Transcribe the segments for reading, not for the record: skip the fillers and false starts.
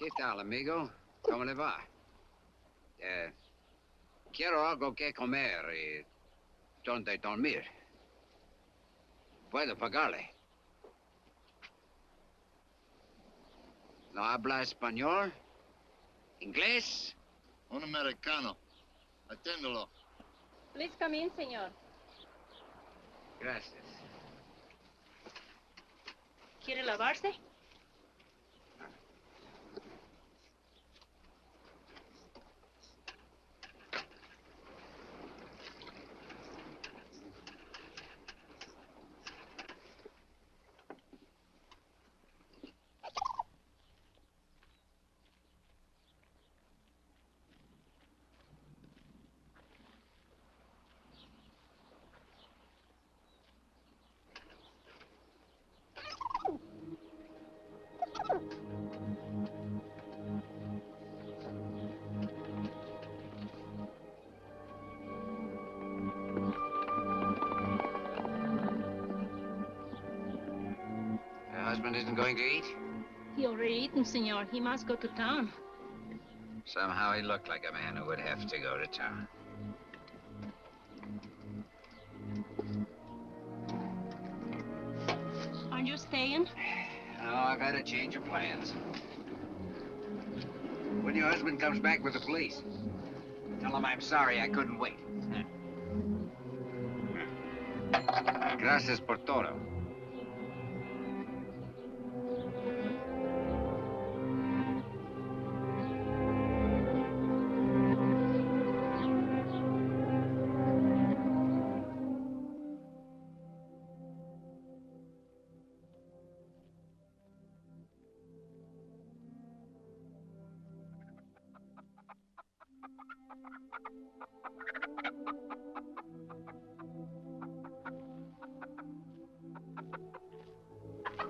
¿Qué tal, amigo? ¿Cómo le va? Quiero algo que comer y donde dormir. Puedo pagarle. ¿No habla español? ¿Inglés? Un americano. Aténdelo. Please come in, señor. Gracias. ¿Quiere lavarse? Husband isn't going to eat? He already eaten, senor. He must go to town. Somehow he looked like a man who would have to go to town. Aren't you staying? No, I've had a change of plans. When your husband comes back with the police, tell him I'm sorry I couldn't wait. Gracias por todo.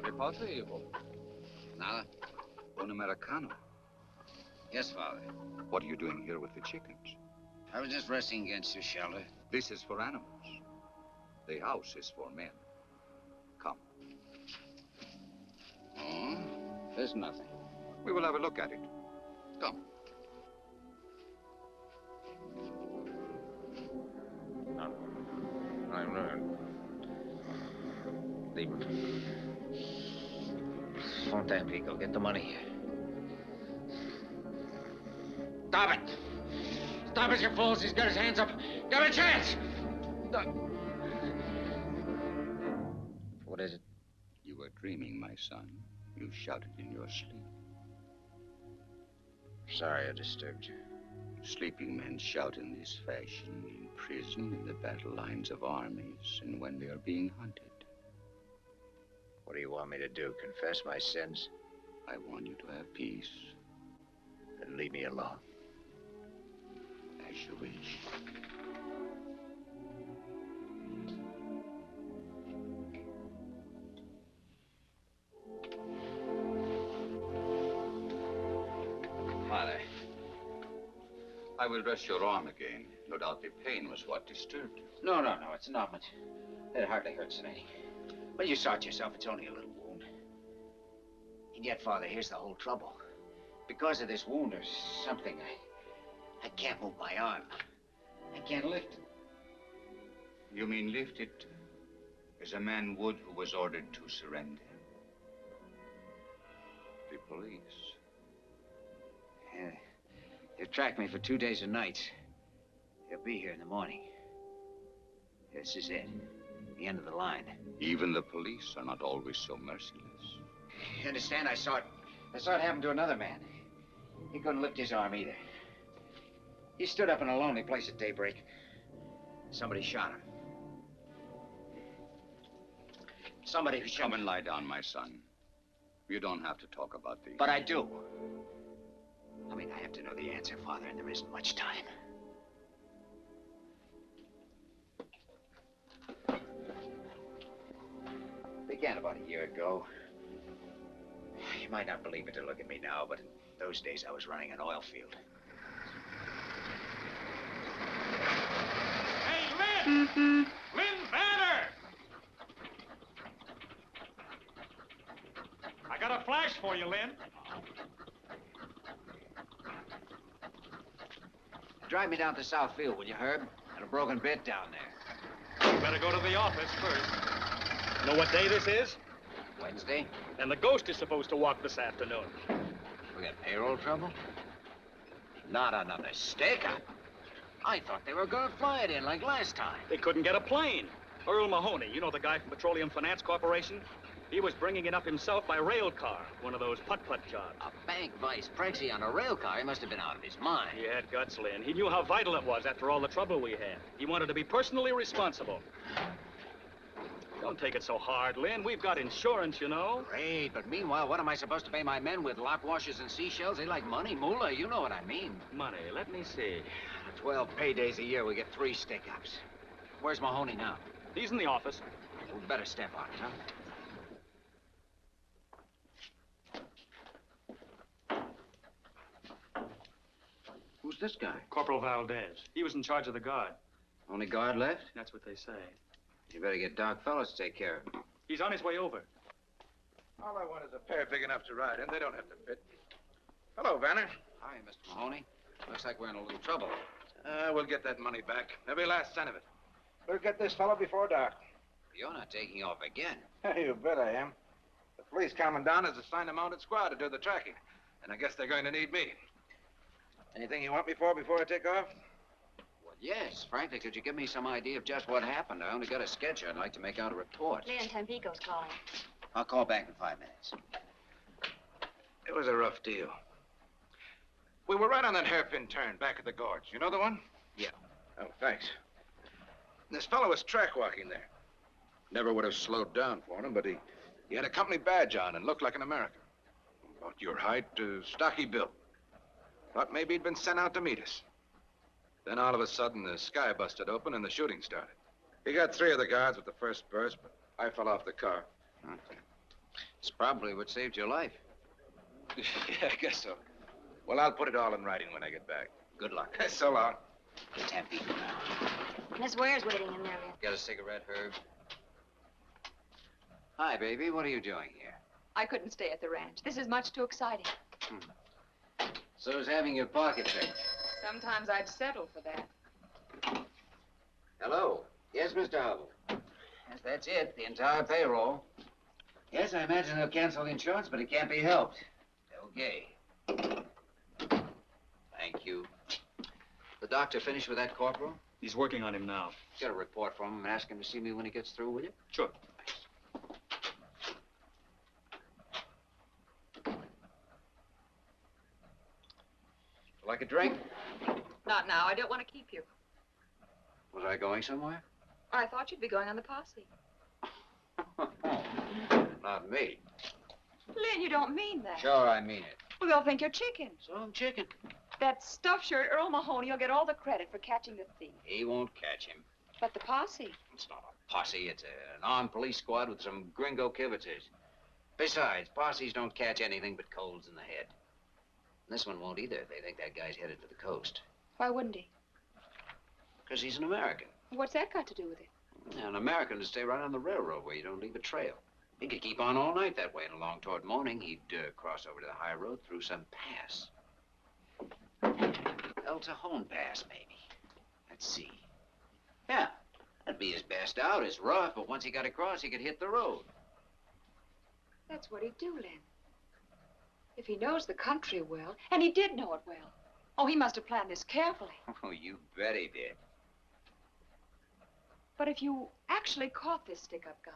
¿Qué pasa, hijo? Nada. Un americano. Yes, Father. What are you doing here with the chickens? I was just resting against your shelter. This is for animals. The house is for men. Come. Oh, there's nothing. We will have a look at it. Come. I'm leave him. Fontaine, Pico, get the money. Stop it! Stop it, you fools! He's got his hands up. Give him a chance! What is it? You were dreaming, my son. You shouted in your sleep. Sorry I disturbed you. Sleeping men shout in this fashion in prison, in the battle lines of armies, and when they are being hunted. What do you want me to do? Confess my sins? I want you to have peace. Then leave me alone. As you wish. Father. I will dress your arm again. No doubt the pain was what disturbed you. No, it's not much. It hardly hurts any. Well, you saw it yourself. It's only a little wound. And yet, Father, here's the whole trouble. Because of this wound, there's something I can't move my arm. I can't lift it. You mean lift it as a man would who was ordered to surrender? The police. Yeah. They've tracked me for 2 days and nights. They'll be here in the morning. This is it. The end of the line. Even the police are not always so merciless. You understand? I saw it happen to another man. He couldn't lift his arm either. He stood up in a lonely place at daybreak. Somebody shot him. Somebody who shot him. Come and lie down, my son. You don't have to talk about these. But I do. I mean, I have to know the answer, Father, and there isn't much time. Began about a year ago. You might not believe it to look at me now, but in those days I was running an oil field. Hey, Lynn! Lynn Banner! I got a flash for you, Lynn. Drive me down to South Field, will you, Herb? Got a broken bit down there. You better go to the office first. Know what day this is? Wednesday? And the ghost is supposed to walk this afternoon. We got payroll trouble? Not another stick-up. I thought they were gonna fly it in like last time. They couldn't get a plane. Earl Mahoney, you know the guy from Petroleum Finance Corporation? He was bringing it up himself by rail car, one of those putt-putt jobs. A bank vice prexy on a rail car? He must have been out of his mind. He had guts, Lynn. He knew how vital it was after all the trouble we had. He wanted to be personally responsible. Don't take it so hard, Lynn. We've got insurance, you know. Great, but meanwhile, what am I supposed to pay my men with lock washers and seashells? They like money, moolah, you know what I mean. Money, let me see. 12 paydays a year, we get 3 stick-ups. Where's Mahoney now? He's in the office. We better step on it, huh? Who's this guy? Corporal Valdez. He was in charge of the guard. Only guard left? That's what they say. You better get Doc Fellows to take care of him. He's on his way over. All I want is a pair big enough to ride in. They don't have to fit. Hello, Vanner. Hi, Mr. Mahoney. Looks like we're in a little trouble. We'll get that money back. Every last cent of it. We'll get this fellow before dark. You're not taking off again. You bet I am. The police commandant has assigned a mounted squad to do the tracking. And I guess they're going to need me. Anything you want me for before I take off? Well, yes. Frankly, could you give me some idea of just what happened? I only got a sketch. I'd like to make out a report. Leon Tampico's calling. I'll call back in 5 minutes. It was a rough deal. We were right on that hairpin turn back at the gorge. You know the one? Yeah. Oh, thanks. This fellow was track walking there. Never would have slowed down for him, but he had a company badge on and looked like an American. About your height, stocky built. Thought maybe he'd been sent out to meet us. Then all of a sudden, the sky busted open and the shooting started. He got 3 of the guards with the first burst, but I fell off the car. It's probably what saved your life. Yeah, I guess so. Well, I'll put it all in writing when I get back. Good luck. So long. Get Tampico now. Miss Ware's waiting in there, Leon. Got a cigarette, Herb? Hi, baby. What are you doing here? I couldn't stay at the ranch. This is much too exciting. So's having your pocket picked. Sometimes I'd settle for that. Hello. Yes, Mr. Hubble. Yes, that's it. The entire payroll. Yes, I imagine they'll cancel the insurance, but it can't be helped. Okay. Thank you. The doctor finished with that corporal? He's working on him now. Get a report from him and ask him to see me when he gets through, will you? Sure. Like a drink? Not now. I don't want to keep you. Was I going somewhere? I thought you'd be going on the posse. Not me. Lynn, you don't mean that. Sure, I mean it. Well, they'll think you're chicken. So I'm chicken. That stuffed shirt, Earl Mahoney, will get all the credit for catching the thief. He won't catch him. But the posse. It's not a posse. It's an armed police squad with some gringo kibitzers. Besides, posses don't catch anything but colds in the head. And this one won't either if they think that guy's headed for the coast. Why wouldn't he? Because he's an American. What's that got to do with it? Yeah, an American would stay right on the railroad where you don't leave a trail. He could keep on all night that way, and along toward morning, he'd cross over to the high road through some pass. El Cajon Pass, maybe. Let's see. Yeah, that'd be his best out. It's rough, but once he got across, he could hit the road. That's what he'd do, Lynn. If he knows the country well, and he did know it well. Oh, he must have planned this carefully. Oh, you bet he did. But if you actually caught this stick-up guy,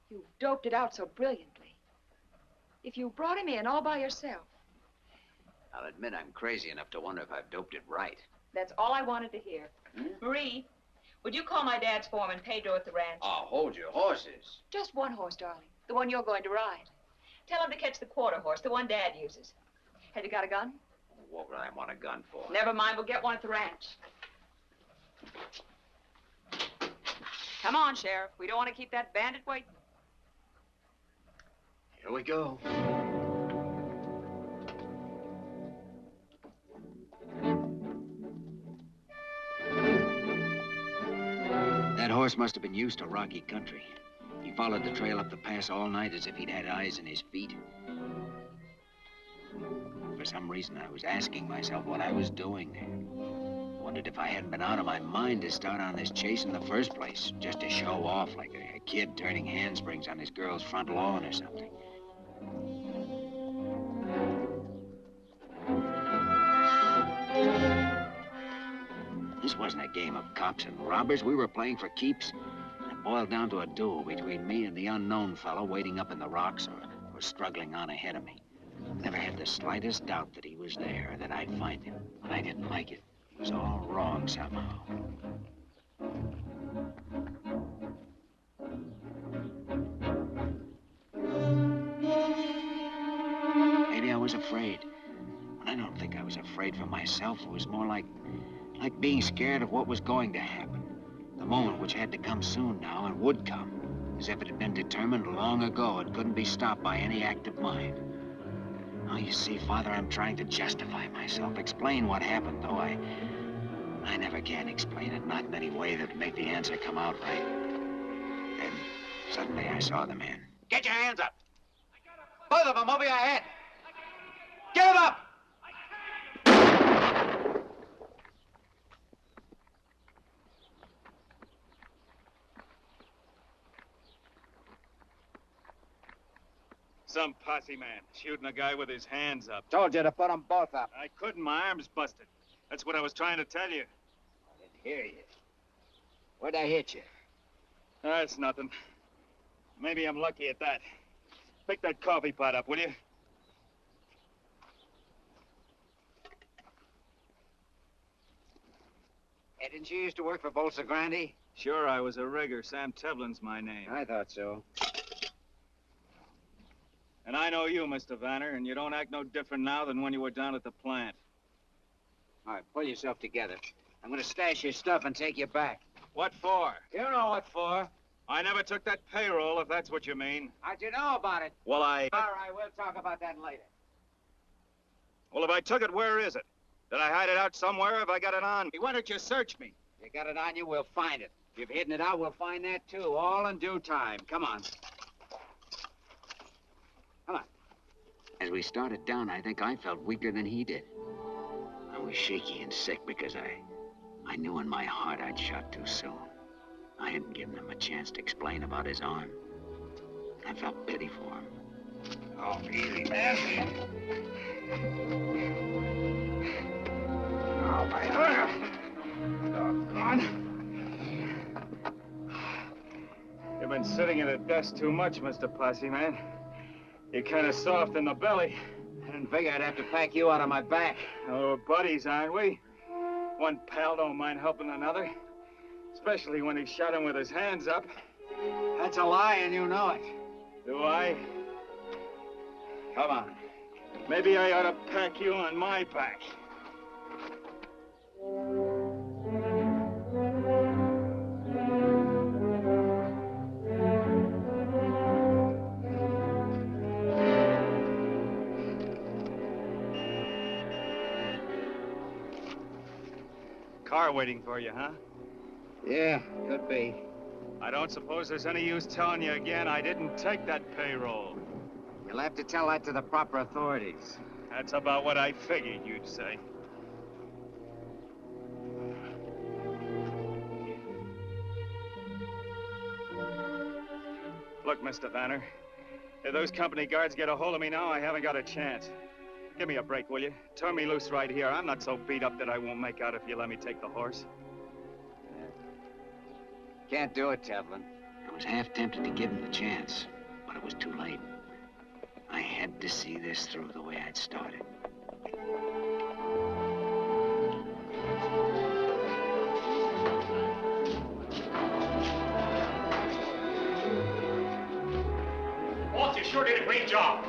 you doped it out so brilliantly. If you brought him in all by yourself. I'll admit I'm crazy enough to wonder if I've doped it right. That's all I wanted to hear. Marie, would you call my dad's foreman, Pedro, at the ranch? Oh, hold your horses. Just one horse, darling. The one you're going to ride. Tell him to catch the quarter horse, the one Dad uses. Have you got a gun? What would I want a gun for? Never mind, we'll get one at the ranch. Come on, Sheriff. We don't want to keep that bandit waiting. Here we go. That horse must have been used to rocky country. He followed the trail up the pass all night as if he'd had eyes in his feet. for some reason, I was asking myself what I was doing there. Wondered if I hadn't been out of my mind to start on this chase in the first place, just to show off like a kid turning handsprings on his girl's front lawn or something. This wasn't a game of cops and robbers. We were playing for keeps. It boiled down to a duel between me and the unknown fellow waiting up in the rocks or struggling on ahead of me. Never had the slightest doubt that he was there or that I'd find him, but I didn't like it. It was all wrong somehow. Maybe I was afraid. But I don't think I was afraid for myself. It was more like being scared of what was going to happen. The moment which had to come soon now and would come, as if it had been determined long ago. It couldn't be stopped by any act of mine. Now, you see, Father, I'm trying to justify myself, explain what happened, though I never can explain it, not in any way that would make the answer come out right. Then, suddenly I saw the man. Get your hands up! Both of them over your head! Give them up! Some posse man shooting a guy with his hands up. Told you to put them both up. I couldn't. My arm's busted. That's what I was trying to tell you. I didn't hear you. Where'd I hit you? That's nothing. Maybe I'm lucky at that. Pick that coffee pot up, will you? Hey, didn't you used to work for Bolsa Grande? Sure, I was a rigger. Sam Tevlin's my name. I thought so. And I know you, Mr. Vanner, and you don't act no different now than when you were down at the plant. All right, pull yourself together. I'm gonna stash your stuff and take you back. What for? You know what for. I never took that payroll, if that's what you mean. How'd you know about it? Well, All right, we'll talk about that later. Well, if I took it, where is it? Did I hide it out somewhere? Have I got it on me? Why don't you search me? You got it on you, we'll find it. If you've hidden it out, we'll find that too, all in due time. Come on. Come on. As we started down, I think I felt weaker than he did. I was shaky and sick because I knew in my heart I'd shot too soon. I hadn't given him a chance to explain about his arm. I felt pity for him. Oh, easy, man. Oh, my arm. Doggone. You've been sitting at a desk too much, Mr. Posse Man. You're kind of soft in the belly. I didn't figure I'd have to pack you out of my back. Oh, we're buddies, aren't we? One pal don't mind helping another. Especially when he shot him with his hands up. That's a lie, and you know it. Do I? Come on. Maybe I ought to pack you on my back. Car waiting for you, huh? Yeah, could be. I don't suppose there's any use telling you again I didn't take that payroll. You'll have to tell that to the proper authorities. That's about what I figured you'd say. Look, Mr. Vanner, if those company guards get a hold of me now, I haven't got a chance. Give me a break, will you? Turn me loose right here. I'm not so beat up that I won't make out if you let me take the horse. Can't do it, Tevlin. I was half tempted to give him the chance, but it was too late. I had to see this through the way I'd started. Walt, you sure did a great job.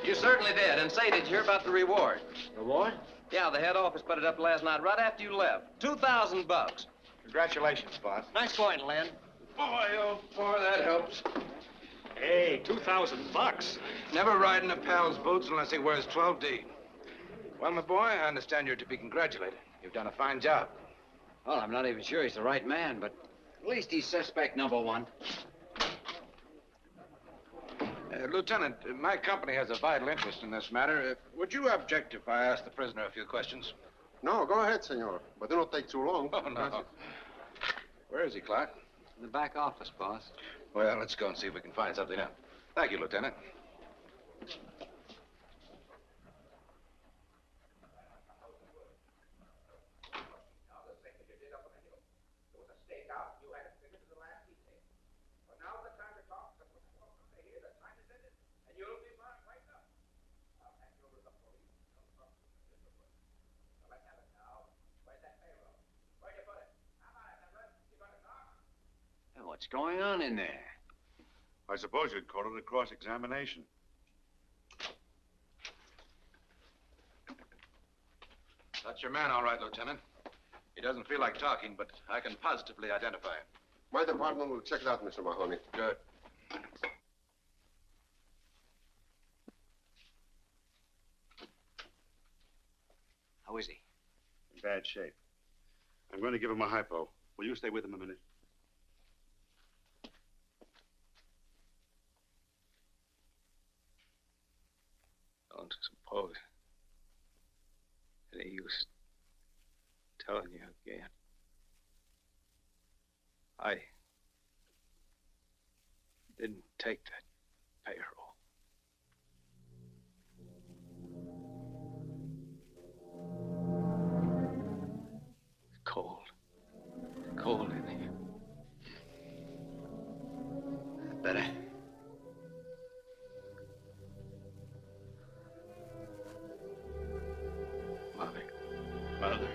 You certainly did. And say, did you hear about the reward? Reward? Yeah, the head office put it up last night right after you left. $2,000. Congratulations, boss. Nice going, Len. Boy, oh, boy, that helps. Hey, $2,000. Never ride in a pal's boots unless he wears 12D. Well, my boy, I understand you're to be congratulated. You've done a fine job. Well, I'm not even sure he's the right man, but at least he's suspect number one. Lieutenant, my company has a vital interest in this matter. Would you object if I ask the prisoner a few questions? No, go ahead, senor. But they don't take too long. Oh, no. Where is he, Clark? In the back office, boss. Well, let's go and see if we can find something out. Thank you, Lieutenant. What's going on in there? I suppose you'd call it a cross-examination. That's your man, all right, Lieutenant. He doesn't feel like talking, but I can positively identify him. My department will check it out, Mr. Mahoney. Good. How is he? In bad shape. I'm going to give him a hypo. Will you stay with him a minute? Don't suppose any use telling you again. I didn't take that payroll. It's cold. Cold in here. Better. Mother.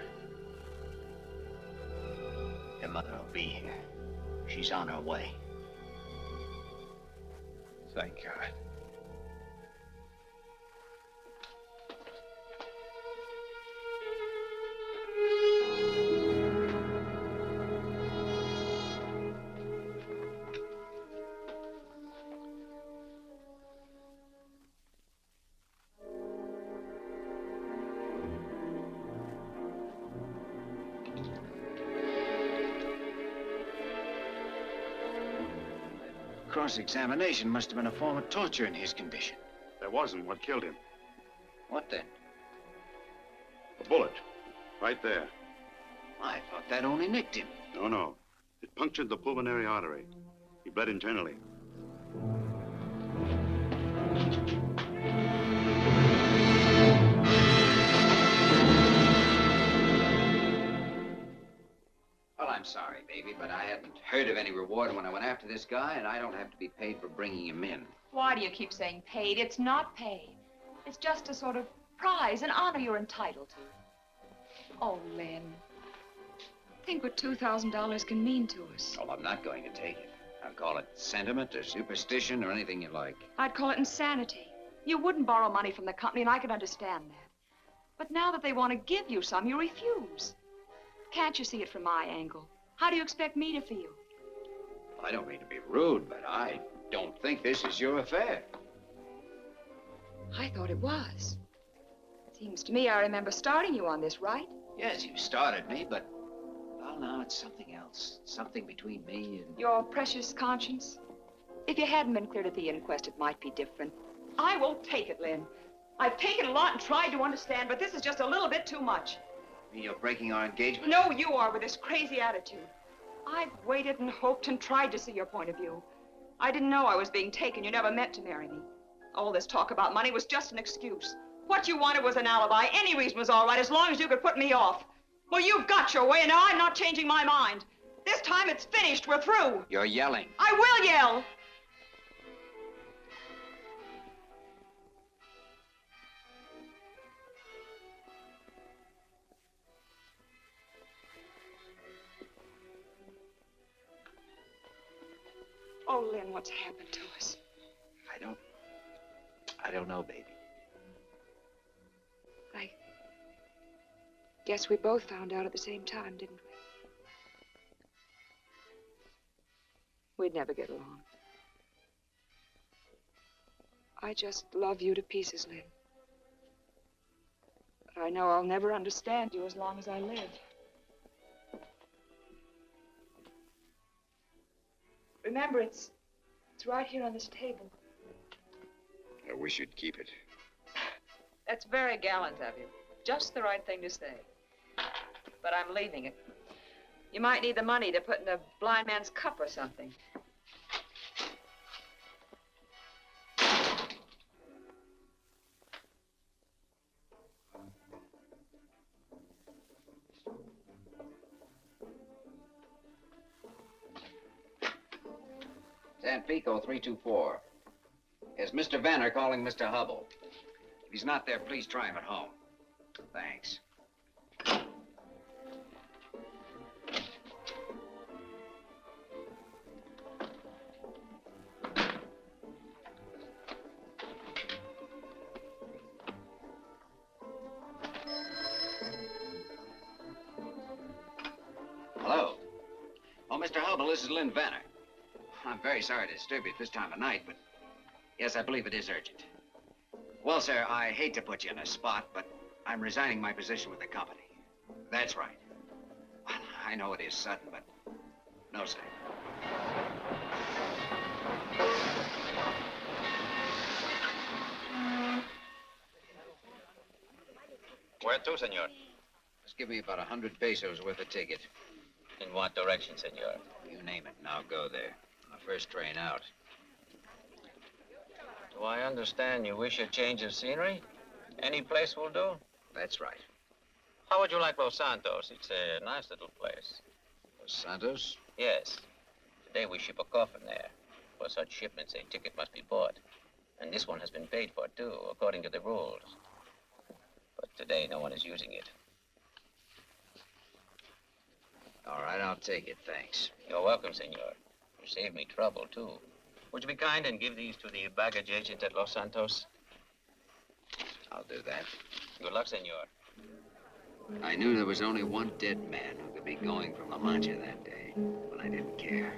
Your mother will be here. She's on her way. Thank God. Cross-examination must have been a form of torture in his condition. There wasn't. What killed him? What then? A bullet. Right there. I thought that only nicked him. No. It punctured the pulmonary artery. He bled internally. Well, I'm sorry, baby, but I hadn't heard of any reward when I went after this guy, and I don't have to be paid for bringing him in. Why do you keep saying paid? It's not paid. It's just a sort of prize, an honor you're entitled to. Oh, Len. Think what $2,000 can mean to us. Well, I'm not going to take it. I'll call it sentiment or superstition or anything you like. I'd call it insanity. You wouldn't borrow money from the company, and I could understand that. But now that they want to give you some, you refuse. Can't you see it from my angle? How do you expect me to feel? I don't mean to be rude, but I don't think this is your affair. I thought it was. Seems to me I remember starting you on this, right? Yes, you started me, but... well, now it's something else. Something between me and... Your precious conscience? If you hadn't been cleared at the inquest, it might be different. I won't take it, Lynn. I've taken a lot and tried to understand, but this is just a little bit too much. You mean you're breaking our engagement? No, you are, with this crazy attitude. I've waited and hoped and tried to see your point of view. I didn't know I was being taken. You never meant to marry me. All this talk about money was just an excuse. What you wanted was an alibi. Any reason was all right, as long as you could put me off. Well, you've got your way, and now I'm not changing my mind. This time it's finished. We're through. You're yelling. I will yell. Oh, Lynn, what's happened to us? I don't know, baby. I guess we both found out at the same time, didn't we? We'd never get along. I just love you to pieces, Lynn. But I know I'll never understand you as long as I live. Remember, it's right here on this table. we should keep it. That's very gallant of you. Just the right thing to say. But I'm leaving it. You might need the money to put in a blind man's cup or something. San Pico 324. Is Mr. Vanner calling Mr. Hubble? If he's not there, please try him at home. Thanks. Hello. Oh, Mr. Hubble, this is Lynn Vanner. I'm very sorry to disturb you at this time of night, but yes, I believe it is urgent. Well, sir, I hate to put you in a spot, but I'm resigning my position with the company. That's right. Well, I know it is sudden, but no, sir. Where to, senor? Just give me about 100 pesos worth of ticket. In what direction, senor? You name it, and I'll go there. On the first train out. Do I understand you wish a change of scenery? Any place will do? That's right. How would you like Los Santos? It's a nice little place. Los Santos? Yes. Today we ship a coffin there. For such shipments, a ticket must be bought. And this one has been paid for, too, according to the rules. But today, no one is using it. All right, I'll take it, thanks. You're welcome, senor. You saved me trouble, too. Would you be kind and give these to the baggage agent at Los Santos? I'll do that. Good luck, senor. I knew there was only one dead man who could be going from La Mancha that day, but I didn't care.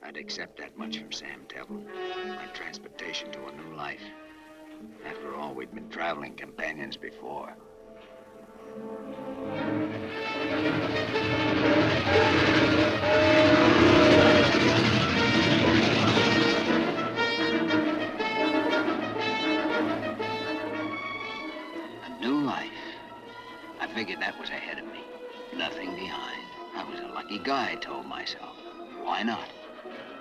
I'd accept that much from Sam Tevlin, my transportation to a new life. After all, we'd been traveling companions before. A new life. I figured that was ahead of me. Nothing behind. I was a lucky guy, I told myself. Why not?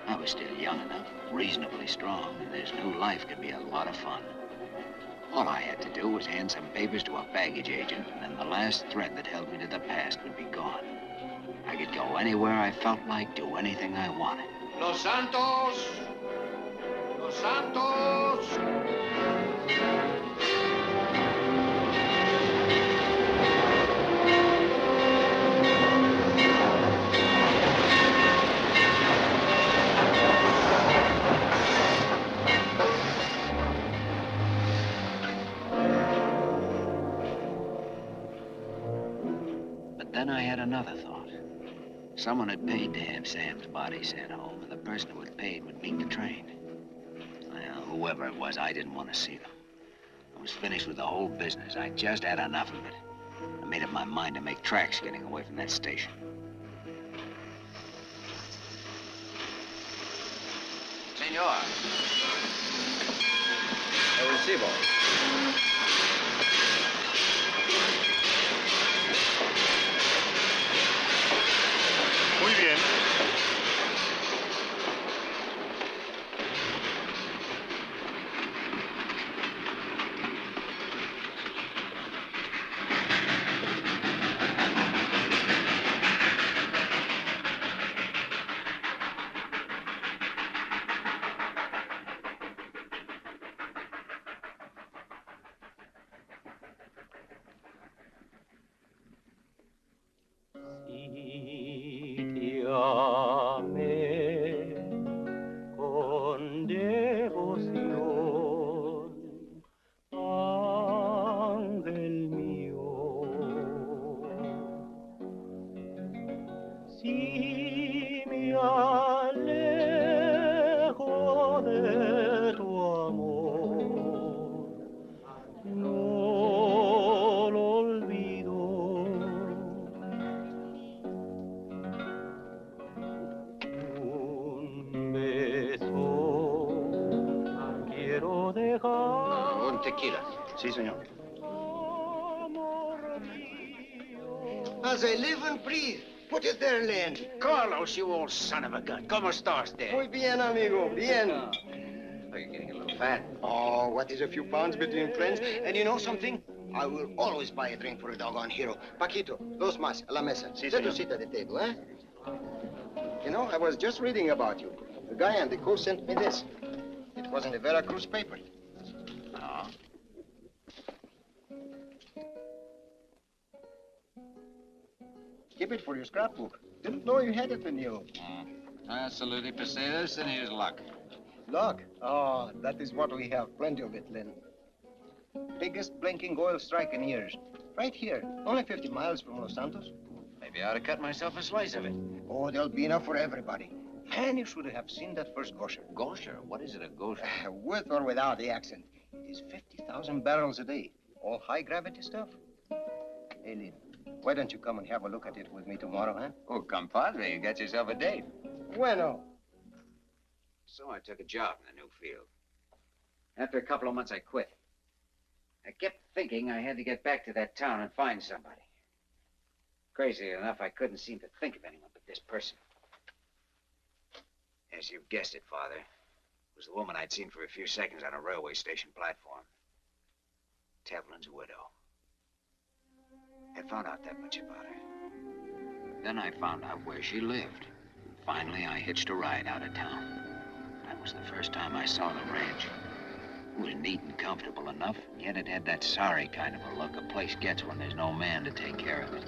I was still young enough, reasonably strong, and this new life could be a lot of fun. All I had to do was hand some papers to a baggage agent, and then the last thread that held me to the past would be gone. I could go anywhere I felt like, do anything I wanted. Los Santos! Los Santos! Then I had another thought. Someone had paid to have Sam's body sent home, and the person who had paid would meet the train. Well, whoever it was, I didn't want to see them. I was finished with the whole business. I just had enough of it. I made up my mind to make tracks getting away from that station. Senor. El recibo. Muy bien. Si, senor. As I live and breathe. Put it there, Len. Carlos, you old son of a gun. ¿Cómo estás there? Muy bien, amigo. Bien. Oh, you're getting a little fat. Oh, what is a few pounds between friends? And you know something? I will always buy a drink for a doggone hero. Paquito, dos más, a la mesa. Si, Let senor. us sit at the table, eh? You know, I was just reading about you. The guy on the coast sent me this. It was in the Veracruz paper. Oh. Keep it for your scrapbook. Didn't know you had it in you. Absolutely, Pesetas, and here's luck. Luck? Oh, that is what we have. Plenty of it, Lynn. Biggest blinking oil strike in years. Right here. Only 50 miles from Los Santos. Maybe I ought to cut myself a slice of it. Oh, there'll be enough for everybody. Man, you should have seen that first gosher. Gosher? What is it, a gosher? With or without the accent. It is 50,000 barrels a day. All high-gravity stuff. Hey, Lynn, why don't you come and have a look at it with me tomorrow, huh? Oh, compadre, you got yourself a date. Bueno. So I took a job in the new field. After a couple of months, I quit. I kept thinking I had to get back to that town and find somebody. Crazy enough, I couldn't seem to think of anyone but this person. Yes, you've guessed it, Father. It was the woman I'd seen for a few seconds on a railway station platform. Tevlin's widow. I found out that much about her. Then I found out where she lived. Finally, I hitched a ride out of town. That was the first time I saw the ranch. It was neat and comfortable enough, yet it had that sorry kind of a look a place gets when there's no man to take care of it.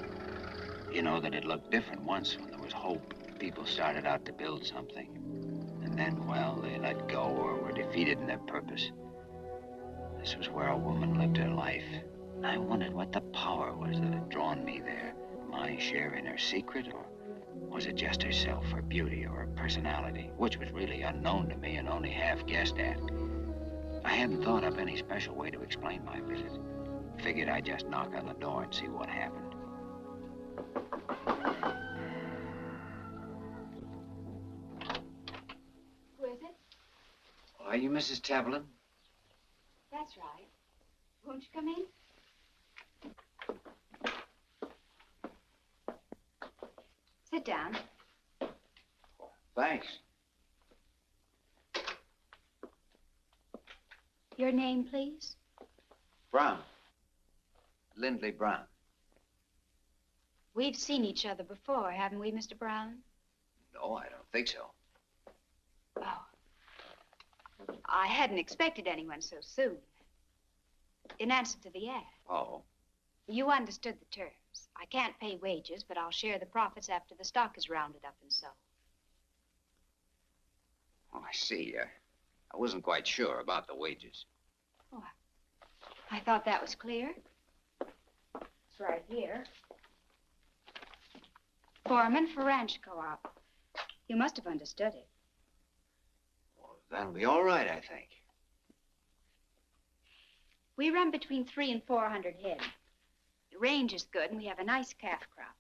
You know that it looked different once when there was hope. People started out to build something. And then, well, they let go or were defeated in their purpose. This was where a woman lived her life. And I wondered what the power was that had drawn me there. My share in her secret, or was it just herself, her beauty, or her personality, which was really unknown to me and only half guessed at. I hadn't thought up any special way to explain my visit. Figured I'd just knock on the door and see what happened. Who is it? Are you Mrs. Tevlin? That's right. Won't you come in? Sit down. Thanks. Your name, please? Brown. Lindley Brown. We've seen each other before, haven't we, Mr. Brown? No, I don't think so. Oh. I hadn't expected anyone so soon. In answer to the ad. Oh. You understood the terms. I can't pay wages, but I'll share the profits after the stock is rounded up and sold. Oh, I see. I wasn't quite sure about the wages. Oh, I thought that was clear. It's right here. Foreman for ranch co-op. You must have understood it. Well, that'll be all right, I think. We run between 300 and 400 head. The range is good, and we have a nice calf crop.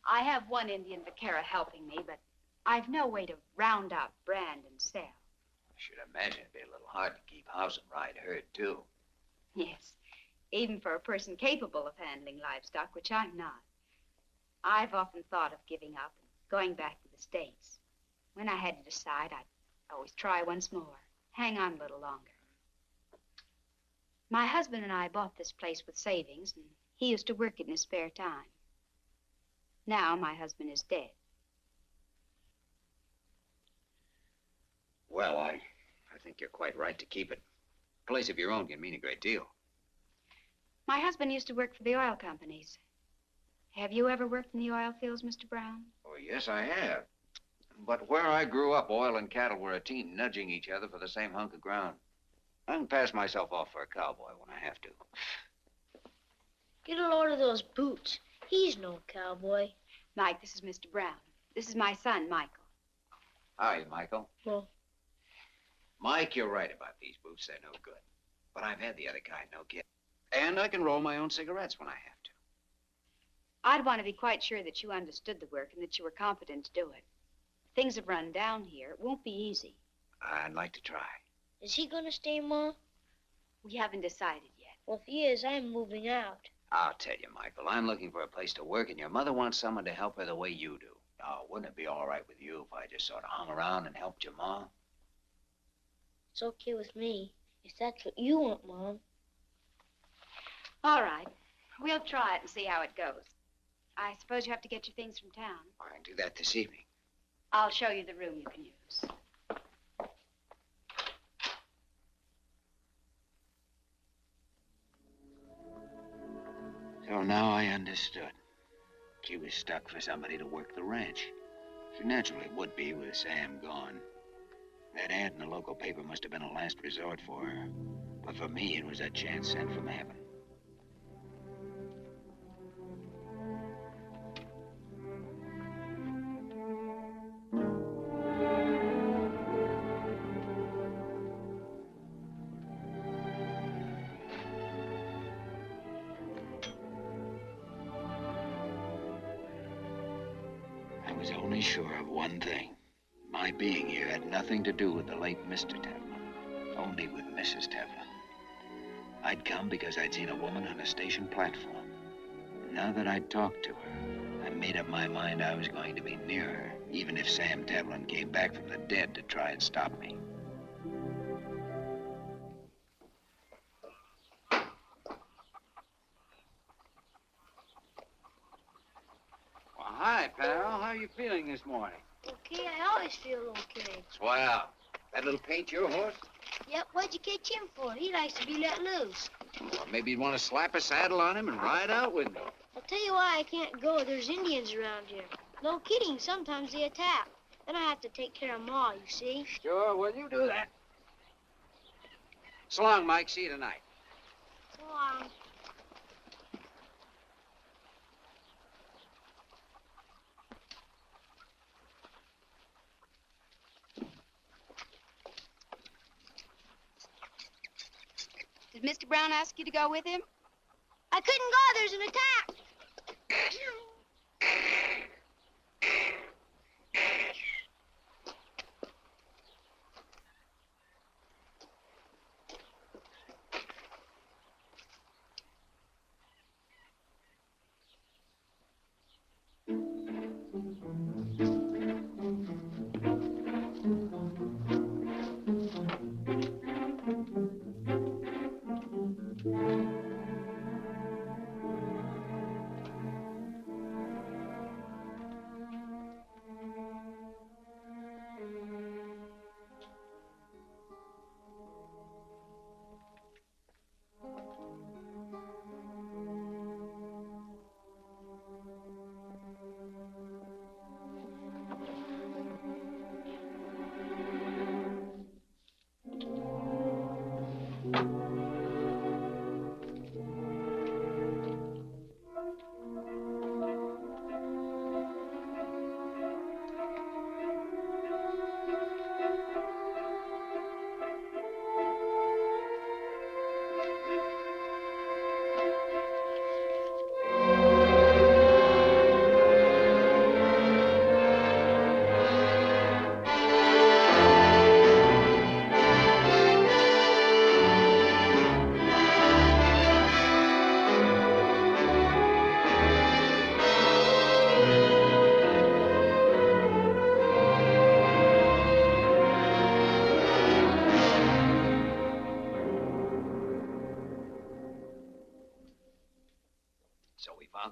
I have one Indian vaquero helping me, but I've no way to round up, brand, and sell. I should imagine it'd be a little hard to keep house and ride herd, too. Yes, even for a person capable of handling livestock, which I'm not. I've often thought of giving up and going back to the States. When I had to decide, I'd always try once more, hang on a little longer. My husband and I bought this place with savings, and he used to work it in his spare time. Now my husband is dead. Well, I think you're quite right to keep it. A place of your own can mean a great deal. My husband used to work for the oil companies. Have you ever worked in the oil fields, Mr. Brown? Oh, yes, I have. But where I grew up, oil and cattle were a team nudging each other for the same hunk of ground. I can pass myself off for a cowboy when I have to. Get a load of those boots. He's no cowboy. Mike, this is Mr. Brown. This is my son, Michael. Hi, Michael. Well, Mike, you're right about these boots. They're no good. But I've had the other kind, no kid. And I can roll my own cigarettes when I have to. I'd want to be quite sure that you understood the work and that you were competent to do it. Things have run down here. It won't be easy. I'd like to try. Is he gonna stay, Ma? We haven't decided yet. Well, if he is, I'm moving out. I'll tell you, Michael, I'm looking for a place to work, and your mother wants someone to help her the way you do. Oh, wouldn't it be all right with you if I just sort of hung around and helped your mom? It's okay with me, if that's what you want, Mom. All right. We'll try it and see how it goes. I suppose you have to get your things from town. I can do that this evening. I'll show you the room you can use. So now I understood. She was stuck for somebody to work the ranch. She naturally would be with Sam gone. That ad in the local paper must have been a last resort for her. But for me, it was a chance sent from heaven. I was only sure of one thing. My being here had nothing to do with the late Mr. Tevlin, only with Mrs. Tevlin. I'd come because I'd seen a woman on a station platform. Now that I'd talked to her, I made up my mind I was going to be near her, even if Sam Tevlin came back from the dead to try and stop me. Well, hi, pal. How are you feeling this morning? Okay, I always feel okay. Swell. That little paint your horse? Yep, what'd you catch him for? He likes to be let loose. Well, maybe you'd want to slap a saddle on him and ride out with me. I'll tell you why I can't go. There's Indians around here. No kidding, sometimes they attack. Then I have to take care of Ma, you see? Sure, well, you do that. So long, Mike. See you tonight. So long. Did Mr. Brown ask you to go with him? I couldn't go. There's an attack.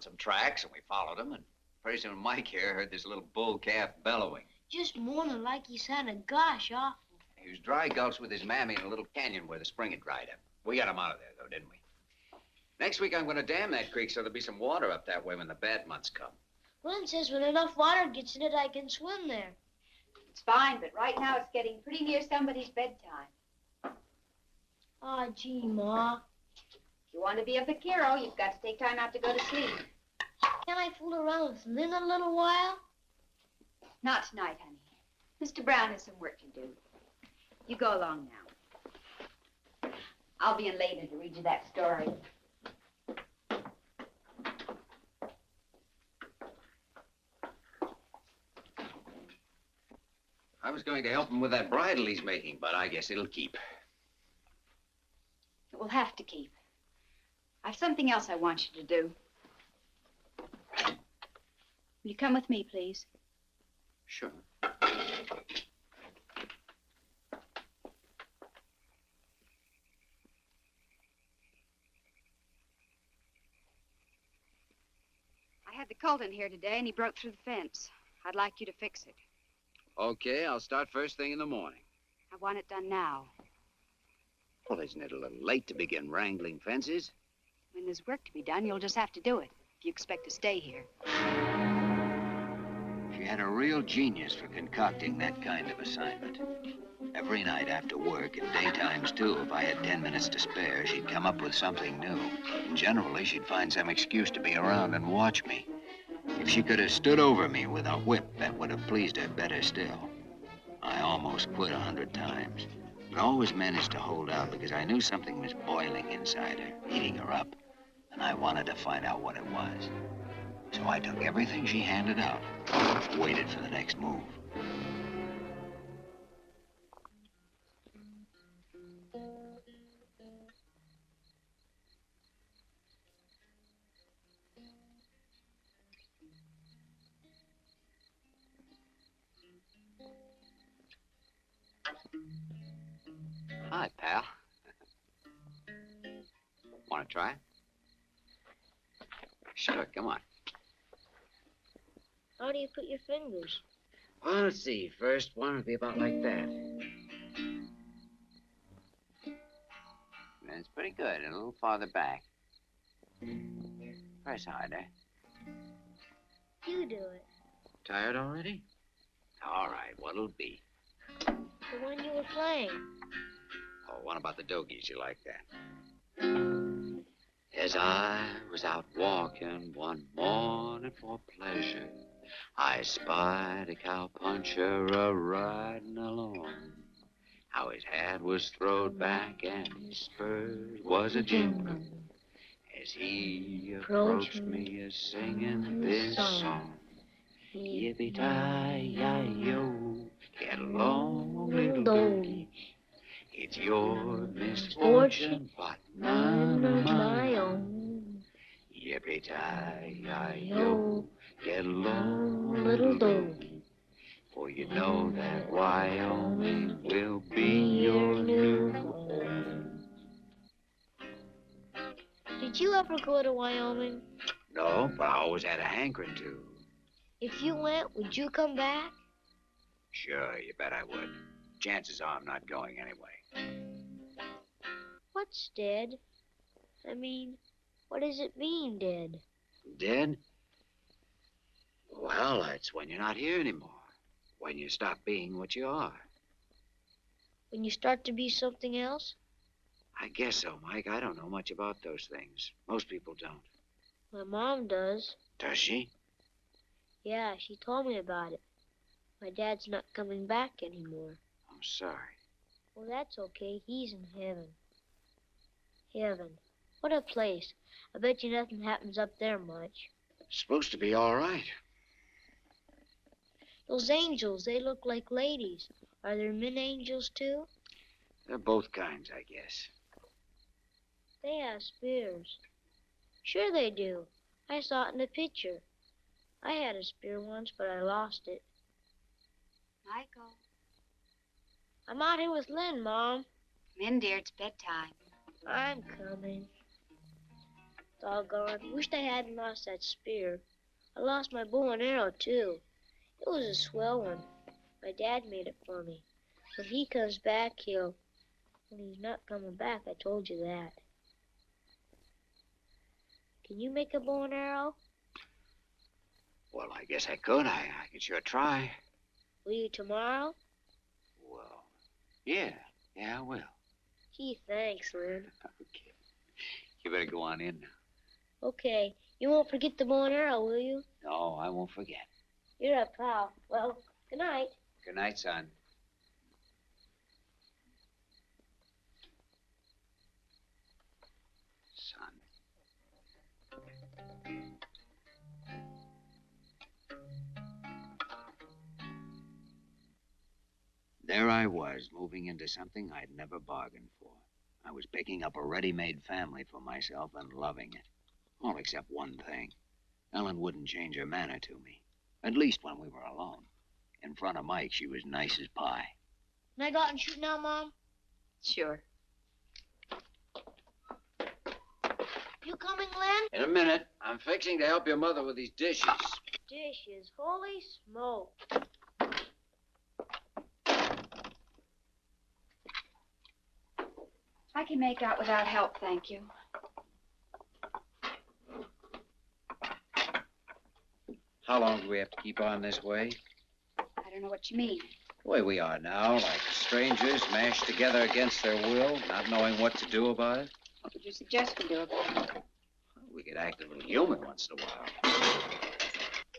Some tracks, and we followed them, and pretty soon Mike here heard this little bull calf bellowing. Just moaning like he sounded gosh awful. He was dry gulched with his mammy in a little canyon where the spring had dried up. We got him out of there, though, didn't we? Next week, I'm going to dam that creek so there'll be some water up that way when the bad months come. Glenn says when enough water gets in it, I can swim there. It's fine, but right now it's getting pretty near somebody's bedtime. Aw, gee, Ma. If you want to be a vaquero, you've got to take time out to go to sleep. Can't I fool around with Lynn a little while? Not tonight, honey. Mr. Brown has some work to do. You go along now. I'll be in later to read you that story. I was going to help him with that bridle he's making, but I guess it'll keep. It will have to keep. I've something else I want you to do. Will you come with me, please? Sure. I had the colt in here today, and he broke through the fence. I'd like you to fix it. Okay, I'll start first thing in the morning. I want it done now. Well, isn't it a little late to begin wrangling fences? When there's work to be done, you'll just have to do it if you expect to stay here. She had a real genius for concocting that kind of assignment. Every night after work, and daytimes too, if I had 10 minutes to spare, she'd come up with something new. And generally, she'd find some excuse to be around and watch me. If she could have stood over me with a whip, that would have pleased her better still. I almost quit 100 times, but always managed to hold out because I knew something was boiling inside her, eating her up, and I wanted to find out what it was. So I took everything she handed out, waited for the next move. Hi, pal. Want to try? Sure, come on. How do you put your fingers? Well, let's see. First one would be about like that. That's pretty good. A little farther back. Press harder. You do it. Tired already? All right, what'll it be? The one you were playing. Oh, one about the dogies. You like that? As I was out walking one morning for pleasure, I spied a cowpuncher a-riding along. How his hat was throwed back and his spurs was a-jimping as he approached me a-singing this song. Yippee-ki-yi-yo, get along, little doggy. It's your misfortune, but none of my own. Yippee-ki-yi-yo, get along, little doggy. For you know that Wyoming will be your new home. Did you ever go to Wyoming? No, but I always had a hankering to. If you went, would you come back? Sure, you bet I would. Chances are I'm not going anyway. What's dead? I mean, what does it mean, dead? Dead? Well, it's when you're not here anymore. When you stop being what you are. When you start to be something else? I guess so, Mike. I don't know much about those things. Most people don't. My mom does. Does she? Yeah, she told me about it. My dad's not coming back anymore. I'm sorry. Well, that's okay. He's in heaven. Heaven. What a place. I bet you nothing happens up there much. It's supposed to be all right. Those angels, they look like ladies. Are there men angels, too? They're both kinds, I guess. They have spears. Sure they do. I saw it in the picture. I had a spear once, but I lost it. Michael. I'm out here with Lynn, Mom. Come in, dear. It's bedtime. I'm coming. Doggone. Wished I hadn't lost that spear. I lost my bow and arrow, too. It was a swell one. My dad made it for me. When he comes back, he'll... When he's not coming back, I told you that. Can you make a bow and arrow? Well, I guess I could. I could sure try. Will you tomorrow? Well, yeah, I will. Gee, thanks, Lynn. Okay. You better go on in now. Okay. You won't forget the bow and arrow, will you? No, I won't forget. You're a pal. Well, good night. Good night, son. Son. There I was, moving into something I'd never bargained for. I was picking up a ready-made family for myself and loving it. All except one thing. Ellen wouldn't change her manner to me. At least when we were alone. In front of Mike, she was nice as pie. Can I go out and shoot now, Mom? Sure. You coming, Len? In a minute. I'm fixing to help your mother with these dishes. Dishes. Holy smoke. I can make out without help, thank you. How long do we have to keep on this way? I don't know what you mean. The way we are now, like strangers mashed together against their will, not knowing what to do about it. What would you suggest we do about it? We could act a little human once in a while.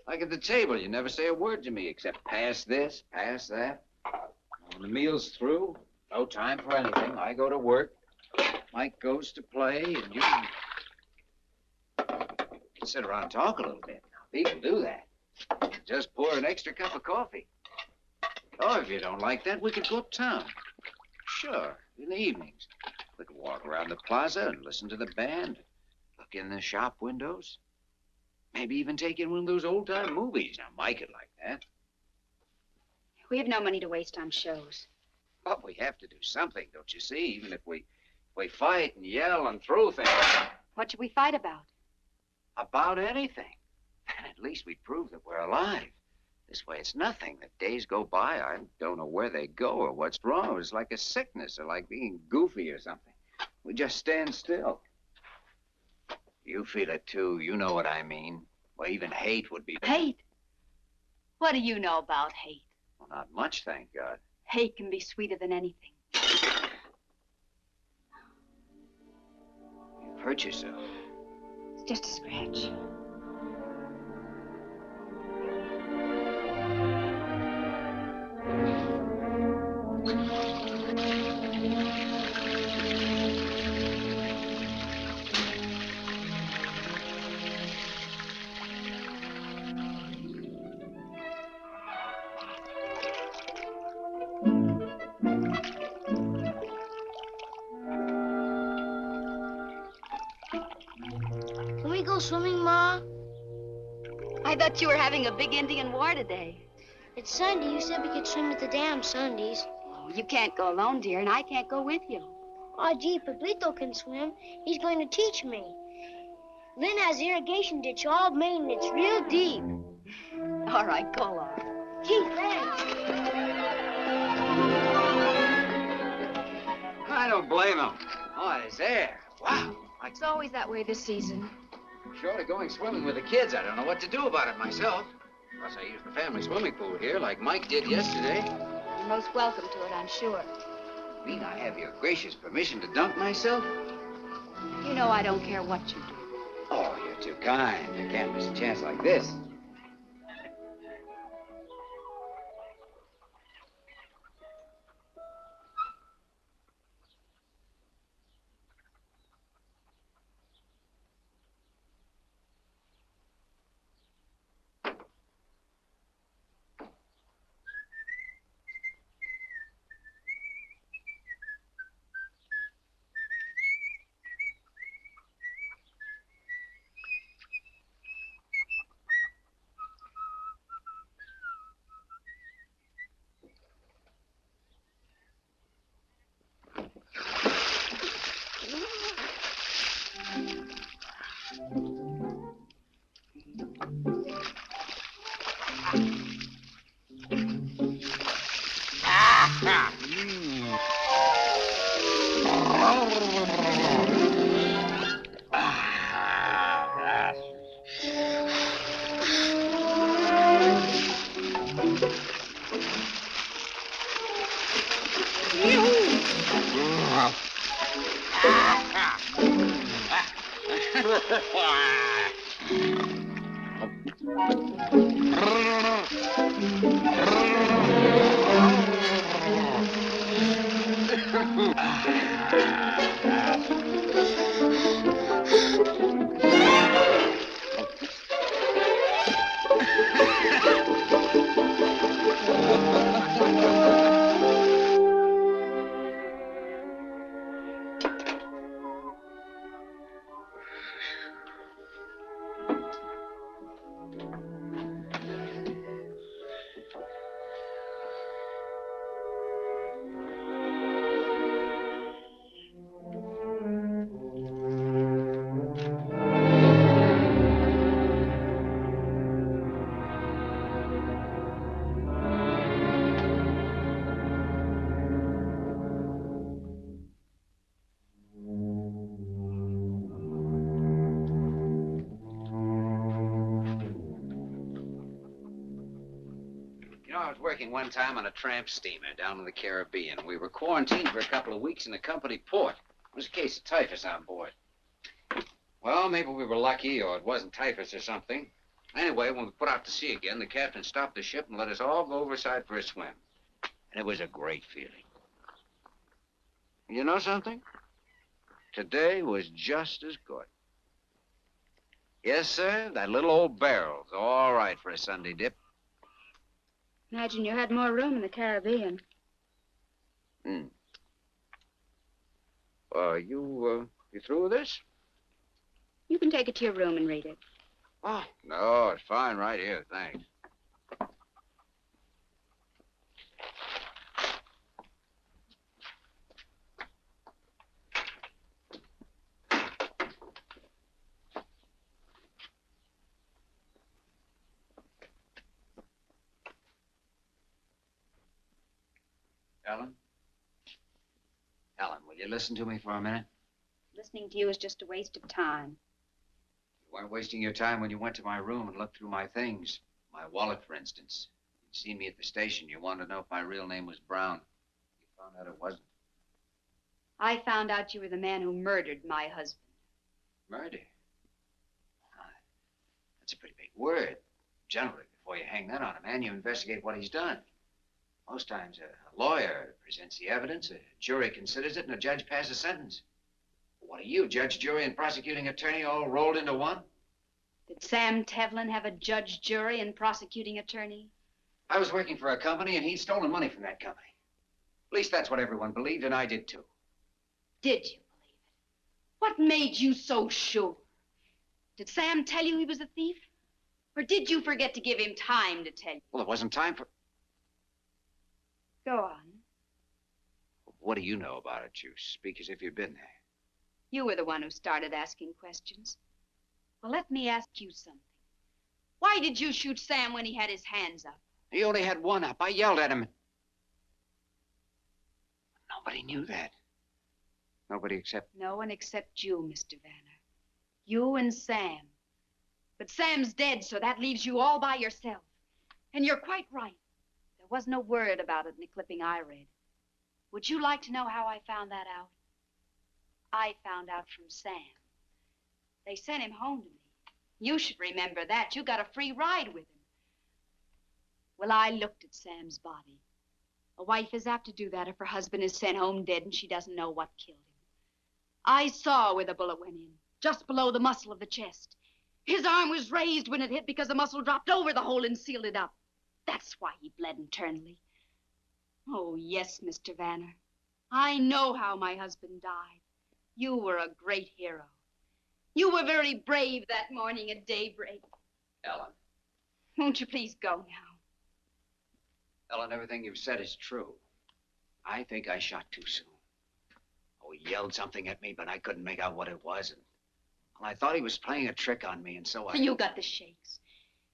Like at the table, you never say a word to me except pass this, pass that. When the meal's through, no time for anything. I go to work. Mike goes to play, and you can sit around and talk a little bit. People do that. Just pour an extra cup of coffee. Oh, if you don't like that, we could go uptown. Sure, in the evenings. We could walk around the plaza and listen to the band. Look in the shop windows. Maybe even take in one of those old-time movies. Now, Mike would like that. We have no money to waste on shows. But we have to do something, don't you see? Even if we fight and yell and throw things. What should we fight about? About anything. And at least we prove that we're alive. This way it's nothing. The days go by, I don't know where they go or what's wrong. It's like a sickness or like being goofy or something. We just stand still. You feel it too. You know what I mean. Well, even hate would be... Hate? What do you know about hate? Well, not much, thank God. Hate can be sweeter than anything. You've hurt yourself. It's just a scratch. Can we go swimming, Ma? I thought you were having a big Indian war today. It's Sunday. You said we could swim at the dam Sundays. Oh, you can't go alone, dear, and I can't go with you. Oh, gee, Pablito can swim. He's going to teach me. Lynn has the irrigation ditch all made, and it's real deep. All right, go along. Gee, thanks. I don't blame him. Oh, it's air. Wow. It's always that way this season. Short of going swimming with the kids, I don't know what to do about it myself. Plus, I use the family swimming pool here like Mike did yesterday. You're most welcome to it, I'm sure. Mean I have your gracious permission to dunk myself? You know I don't care what you do. Oh, you're too kind. You can't miss a chance like this. I was working one time on a tramp steamer down in the Caribbean. We were quarantined for a couple of weeks in a company port. There was a case of typhus on board. Well, maybe we were lucky, or it wasn't typhus or something. Anyway, when we put out to sea again, the captain stopped the ship and let us all go overside for a swim. And it was a great feeling. You know something? Today was just as good. Yes, sir, that little old barrel's all right for a Sunday dip. Imagine you had more room in the Caribbean. You through with this? You can take it to your room and read it. Oh, no, it's fine right here, thanks. Ellen? Ellen, will you listen to me for a minute? Listening to you is just a waste of time. You weren't wasting your time when you went to my room and looked through my things. My wallet, for instance. You'd seen me at the station. You wanted to know if my real name was Brown. You found out it wasn't. I found out you were the man who murdered my husband. Murder? That's a pretty big word. Generally, before you hang that on a man, you investigate what he's done. Most times, a lawyer presents the evidence, a jury considers it, and a judge passes sentence. What are you, judge, jury, and prosecuting attorney all rolled into one? Did Sam Tevlin have a judge, jury, and prosecuting attorney? I was working for a company, and he'd stolen money from that company. At least that's what everyone believed, and I did too. Did you believe it? What made you so sure? Did Sam tell you he was a thief? Or did you forget to give him time to tell you? Well, it wasn't time for... Go on. What do you know about it? You speak as if you'd been there. You were the one who started asking questions. Well, let me ask you something. Why did you shoot Sam when he had his hands up? He only had one up. I yelled at him. Nobody knew that. Nobody except... No one except you, Mr. Vanner. You and Sam. But Sam's dead, so that leaves you all by yourself. And you're quite right. There was no word about it in the clipping I read. Would you like to know how I found that out? I found out from Sam. They sent him home to me. You should remember that. You got a free ride with him. Well, I looked at Sam's body. A wife is apt to do that if her husband is sent home dead and she doesn't know what killed him. I saw where the bullet went in, just below the muscle of the chest. His arm was raised when it hit because the muscle dropped over the hole and sealed it up. That's why he bled internally. Oh, yes, Mr. Vanner. I know how my husband died. You were a great hero. You were very brave that morning at daybreak. Ellen. Won't you please go now? Ellen, everything you've said is true. I think I shot too soon. Oh, he yelled something at me, but I couldn't make out what it was. And I thought he was playing a trick on me, and so I... You got the shakes.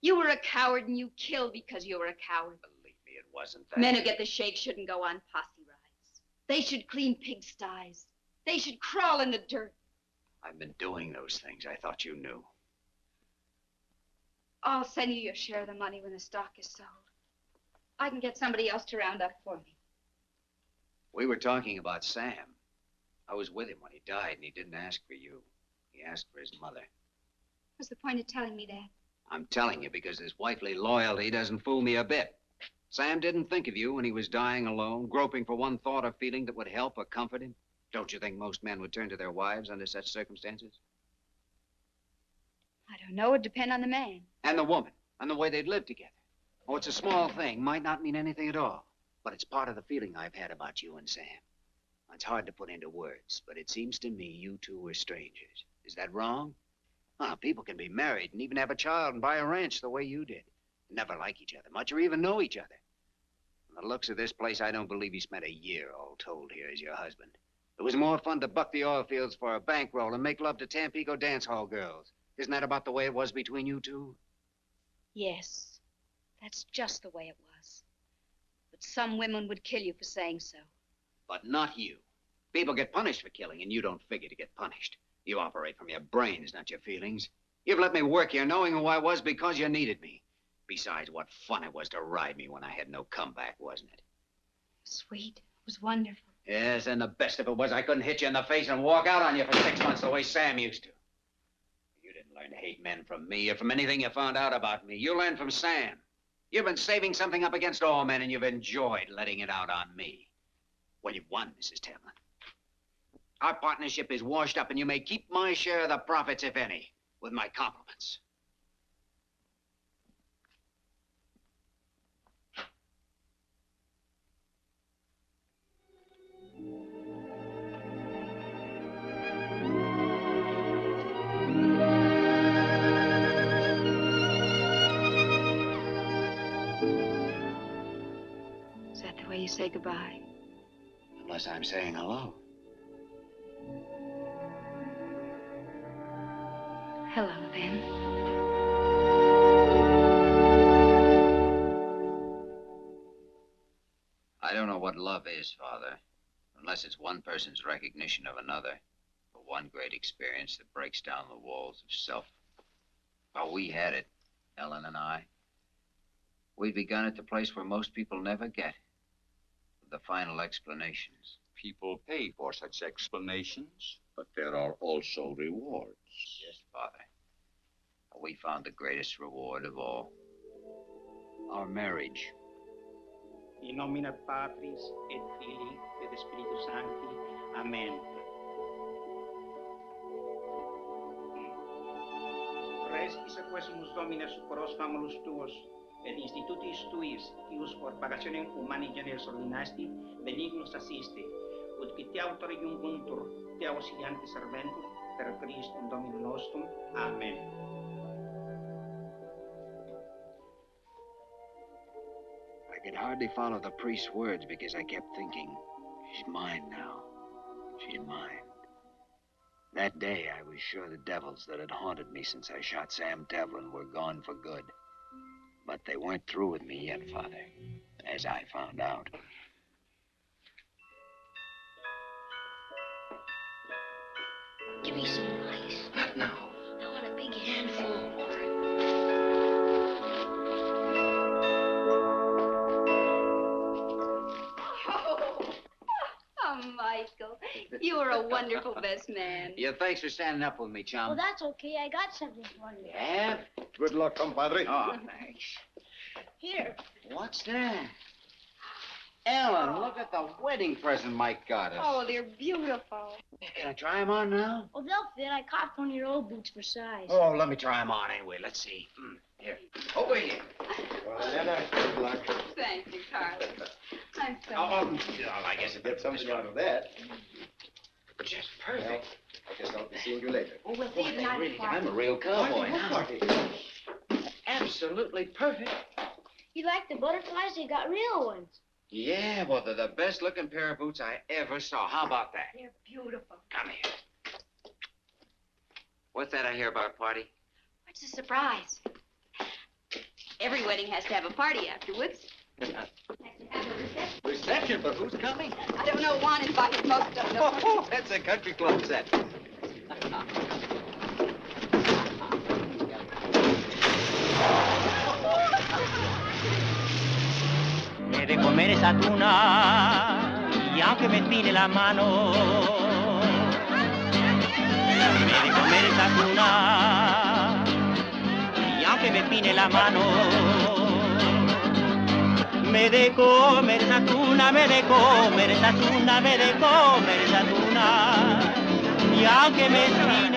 You were a coward, and you killed because you were a coward. Believe me, it wasn't that. Men who get the shakes shouldn't go on posse rides. They should clean pigsties. They should crawl in the dirt. I've been doing those things. I thought you knew. I'll send you your share of the money when the stock is sold. I can get somebody else to round up for me. We were talking about Sam. I was with him when he died, and he didn't ask for you. He asked for his mother. What's the point of telling me that? I'm telling you because his wifely loyalty doesn't fool me a bit. Sam didn't think of you when he was dying alone, groping for one thought or feeling that would help or comfort him. Don't you think most men would turn to their wives under such circumstances? I don't know. It'd depend on the man. And the woman, and the way they'd live together. Oh, it's a small thing, might not mean anything at all. But it's part of the feeling I've had about you and Sam. It's hard to put into words, but it seems to me you two were strangers. Is that wrong? Oh, people can be married and even have a child and buy a ranch the way you did. Never like each other much or even know each other. From the looks of this place, I don't believe you spent a year all told here as your husband. It was more fun to buck the oil fields for a bankroll and make love to Tampico dance hall girls. Isn't that about the way it was between you two? Yes, that's just the way it was. But some women would kill you for saying so. But not you. People get punished for killing, and you don't figure to get punished. You operate from your brains, not your feelings. You've let me work here knowing who I was because you needed me. Besides, what fun it was to ride me when I had no comeback, wasn't it? Sweet. It was wonderful. Yes, and the best of it was I couldn't hit you in the face and walk out on you for 6 months the way Sam used to. You didn't learn to hate men from me or from anything you found out about me. You learned from Sam. You've been saving something up against all men, and you've enjoyed letting it out on me. Well, you've won, Mrs. Tamlin. Our partnership is washed up, and you may keep my share of the profits, if any, with my compliments. Is that the way you say goodbye? Unless I'm saying hello. Hello, then. I don't know what love is, Father, unless it's one person's recognition of another, or one great experience that breaks down the walls of self. Well, we had it, Ellen and I. We'd begun at the place where most people never get, with the final explanations. People pay for such explanations, but there are also rewards. Yes, Father. We found the greatest reward of all. Our marriage. In nomine Patris et Filii et Spiritus Sancti. Amen. Restis quesumus Domine superos famulus tuos, et institutis tuis, ius por pagationem humani generis ordinasti, benignus assiste, ut qui te autor iuncuntur, te auxiliante serventur, per Christum Dominum nostrum. Amen. I could hardly follow the priest's words because I kept thinking, she's mine now. She's mine. That day, I was sure the devils that had haunted me since I shot Sam Devlin were gone for good. But they weren't through with me yet, Father, as I found out. Give me some ice. Not now. I want a big handful. Oh, Michael, you were a wonderful best man. Yeah, thanks for standing up with me, chum. Well, that's okay. I got something for you. Yeah? Good luck, compadre. Oh, thanks. Here. What's that? Ellen, look at the wedding present Mike got us. Oh, they're beautiful. Can I try them on now? Well, they'll fit. I caught one of your old boots for size. Oh, let me try them on anyway. Let's see. Here. Over here. Well, then, good luck. Thank you, Carlos. I'm so I guess Get something out of that. just perfect. Well, I guess I'll be seeing you later. Oh, we'll see you tonight. Really, I'm a real cowboy now. Party. Absolutely perfect. You like the butterflies? They got real ones. Yeah, well, they're the best looking pair of boots I ever saw. How about that? They're beautiful. Come here. What's that I hear about a party? What's the surprise? Every wedding has to have a party afterwards. Reception, but who's coming? I don't know. Juan invited most of them. Oh, that's a country club set. He de comer esa tuna y aunque me espine la mano, he de comer esa tuna y aunque me espine la mano, me de comer esa tuna, me de comer esa tuna, me de comer esa tuna y aunque me espine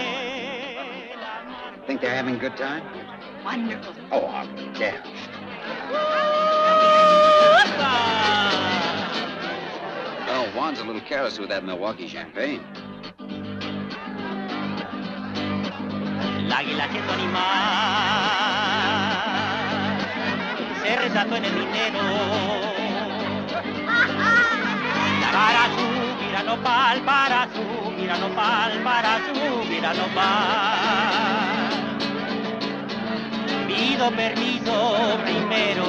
la mano. Think they're having a good time? Wonderful. Oh, I'll be damned. Well, Juan's a little careless with that Milwaukee champagne. El águila siendo animal se resaltó en el dinero. Para subir a nopal, para subir a nopal, para subir a nopal. Pido permiso primero,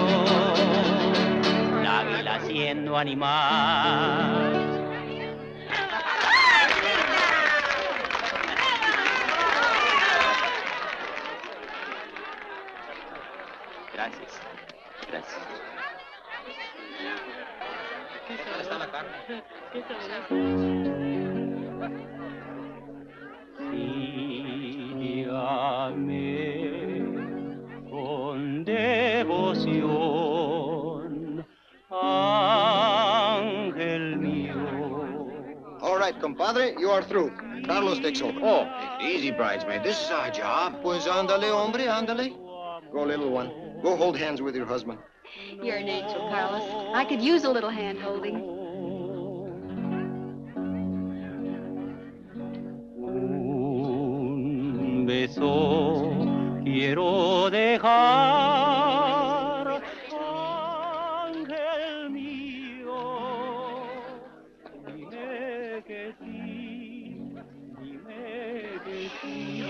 el águila siendo animal. Gracias. Gracias. ¿Qué tal está la carne? Sígame con devoción, ángel mío. All right, compadre, you are through. Carlos takes over. Oh, easy, bridesmaid. This is our job. Pues ándale, hombre, ándale. Go, little one. Go hold hands with your husband. You're an angel, Carlos. I could use a little hand-holding. Un beso quiero dejar, ángel mío. Dime que sí, dime que sí,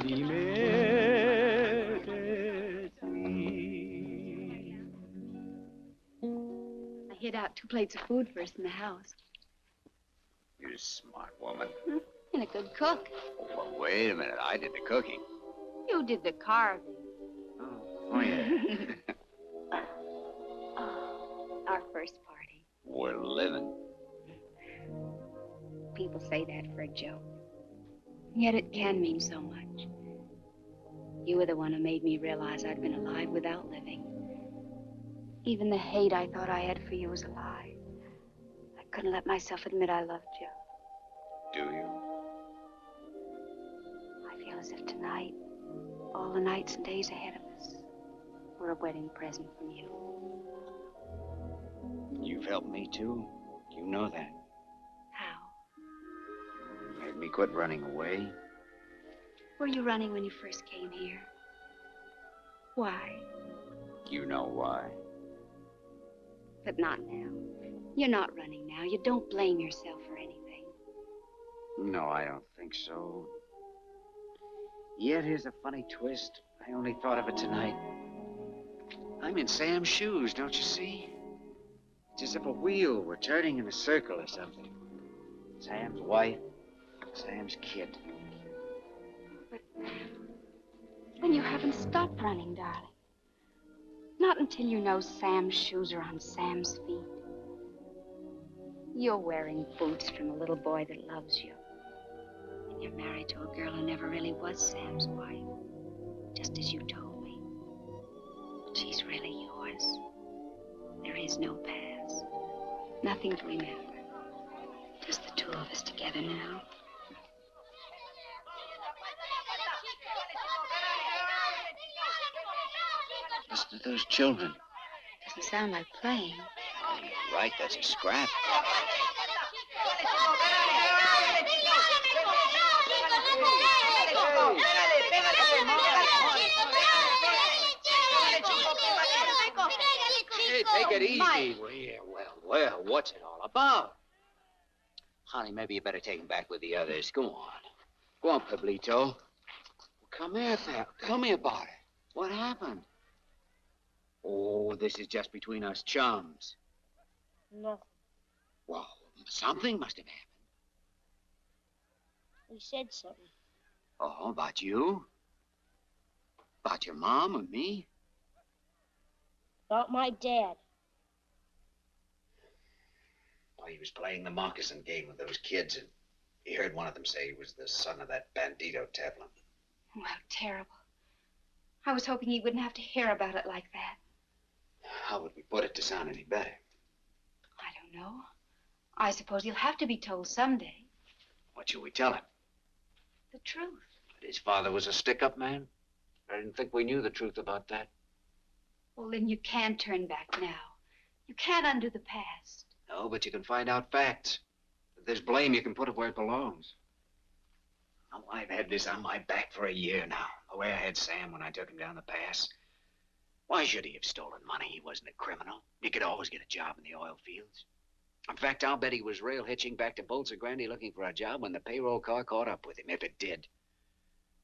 dime que sí. I hid out 2 plates of food for us in the house. You're a smart woman. And a good cook. Oh, well, wait a minute. I did the cooking. You did the carving. Oh, yeah. Our first party. We're living. People say that for a joke. Yet it can mean so much. You were the one who made me realize I'd been alive without living. Even the hate I thought I had for you was a lie. I couldn't let myself admit I loved you. Do you? I feel as if tonight, all the nights and days ahead of us, were a wedding present from you. You've helped me, too. You know that. How? You made me quit running away. Were you running when you first came here? Why? You know why. But not now. You're not running now. You don't blame yourself for anything. No, I don't think so. Yet here's a funny twist. I only thought of it tonight. I'm in Sam's shoes, don't you see? It's as if a wheel were turning in a circle or something. Sam's wife, Sam's kid. But then you haven't stopped running, darling. Not until you know Sam's shoes are on Sam's feet. You're wearing boots from a little boy that loves you. And you're married to a girl who never really was Sam's wife. Just as you told me. But she's really yours. There is no past. Nothing to remember. Just the 2 of us together now. Listen to those children. Doesn't sound like playing. Right, that's a scrap. Hey, take it easy. Well, what's it all about? Honey, maybe you better take him back with the others. Go on. Go on, Pablito. Come here, pal. Tell me about it. What happened? Oh, this is just between us chums. Nothing. Well, something must have happened. He said something. Oh, about you? About your mom or me? About my dad. Oh, he was playing the moccasin game with those kids, and he heard one of them say he was the son of that bandito Tevlin. Oh, how terrible. I was hoping he wouldn't have to hear about it like that. How would we put it to sound any better? I don't know. I suppose he'll have to be told someday. What should we tell him? The truth. But his father was a stick-up man. I didn't think we knew the truth about that. Well, then you can't turn back now. You can't undo the past. No, but you can find out facts. If there's blame, you can put it where it belongs. Oh, I've had this on my back for a year now. The way I had Sam when I took him down the pass. Why should he have stolen money? He wasn't a criminal. He could always get a job in the oil fields. In fact, I'll bet he was rail hitching back to Bolsa Grande looking for a job when the payroll car caught up with him, if it did.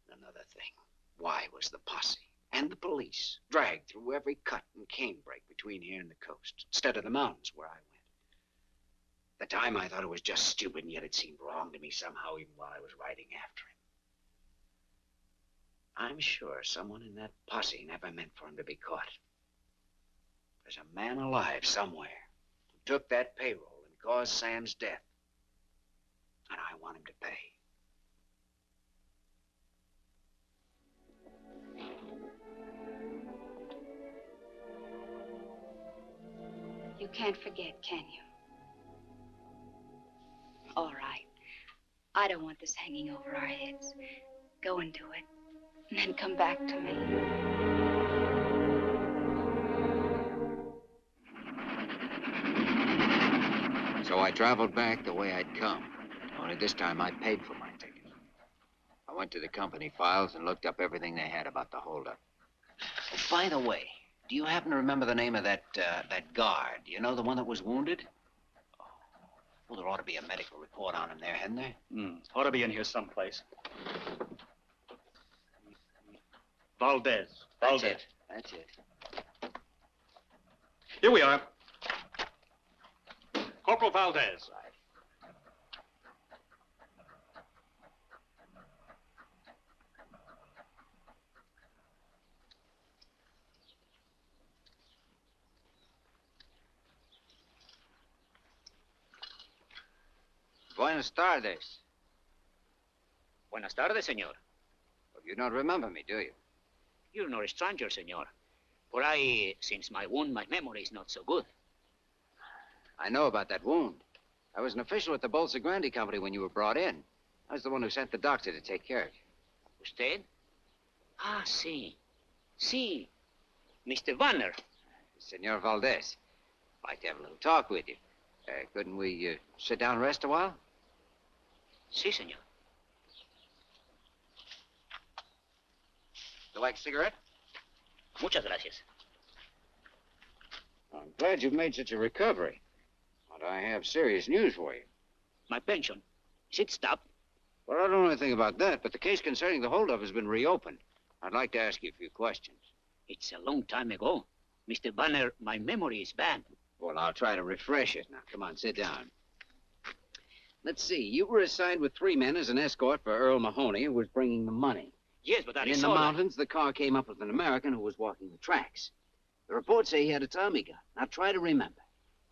Another thing, why was the posse and the police dragged through every cut and canebrake between here and the coast, instead of the mountains where I went? At the time, I thought it was just stupid, and yet it seemed wrong to me somehow, even while I was riding after I'm sure someone in that posse never meant for him to be caught. There's a man alive somewhere who took that payroll and caused Sam's death. And I want him to pay. You can't forget, can you? All right. I don't want this hanging over our heads. Go and do it, and then come back to me. So I traveled back the way I'd come. Only this time I paid for my ticket. I went to the company files and looked up everything they had about the holdup. Oh, by the way, do you happen to remember the name of that guard? You know, the one that was wounded? Well, there ought to be a medical report on him there, hadn't there? Ought to be in here someplace. Valdez. That's it. That's it. Here we are. Corporal Valdez. Buenas tardes. Buenas tardes, señor. Well, you don't remember me, do you? You're not a stranger, señor. For since my wound, my memory is not so good. I know about that wound. I was an official at the Bolsa Grande company when you were brought in. I was the one who sent the doctor to take care of you. Usted? Ah, sí. Sí. Mr. Vanner. Senor Valdez. I'd like to have a little talk with you. Couldn't we sit down and rest a while? Sí, señor. You like a cigarette? Muchas gracias. I'm glad you've made such a recovery. But I have serious news for you. My pension. Is it stopped? Well, I don't know anything about that, but the case concerning the holdup has been reopened. I'd like to ask you a few questions. It's a long time ago. Mr. Banner, my memory is bad. Well, I'll try to refresh it. Now, come on, sit down. Let's see. You were assigned with 3 men as an escort for Earl Mahoney, who was bringing the money. Yes, but In the mountains, the car came up with an American who was walking the tracks. The reports say he had a Tommy gun. Now, try to remember.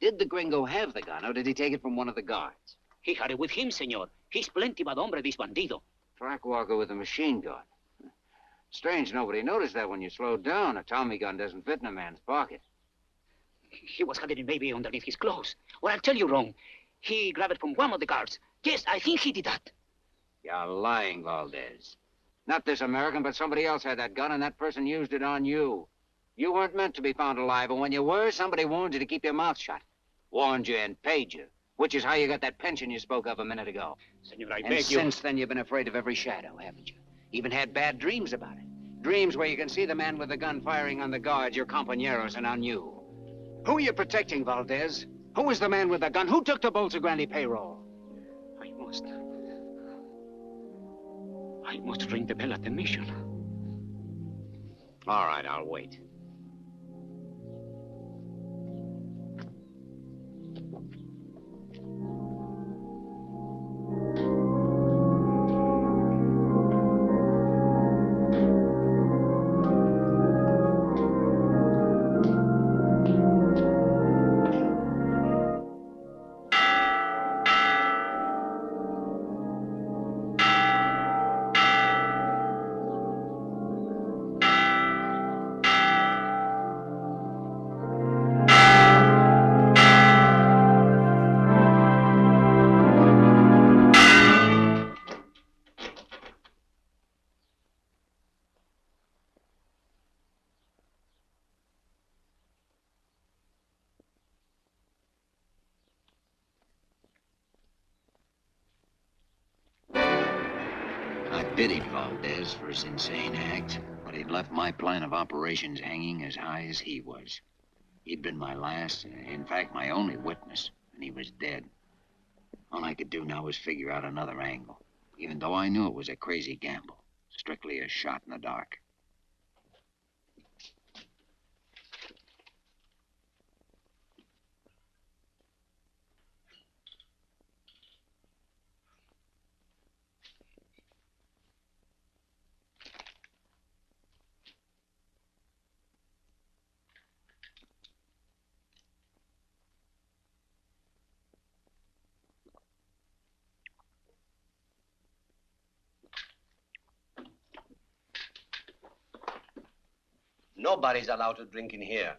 Did the gringo have the gun, or did he take it from one of the guards? He had it with him, senor. He's plenty bad hombre, this bandido. Track walker with a machine gun. Strange nobody noticed that when you slowed down. A Tommy gun doesn't fit in a man's pocket. He was hiding maybe underneath his clothes. Or I'll tell you wrong. He grabbed it from one of the guards. Yes, I think he did that. You're lying, Valdez. Not this American, but somebody else had that gun, and that person used it on you. You weren't meant to be found alive, and when you were, somebody warned you to keep your mouth shut. Warned you and paid you, which is how you got that pension you spoke of a minute ago. Senor, I and beg you. Since then, you've been afraid of every shadow, haven't you? Even had bad dreams about it. Dreams where you can see the man with the gun firing on the guards, your compañeros, and on you. Who are you protecting, Valdez? Who was the man with the gun? Who took the Bolsa Grande payroll? I must ring the bell at the mission. All right, I'll wait. I pitied Valdez for his insane act, but he'd left my plan of operations hanging as high as he was. He'd been my last, in fact, my only witness, and he was dead. All I could do now was figure out another angle, even though I knew it was a crazy gamble, strictly a shot in the dark. Nobody's allowed to drink in here.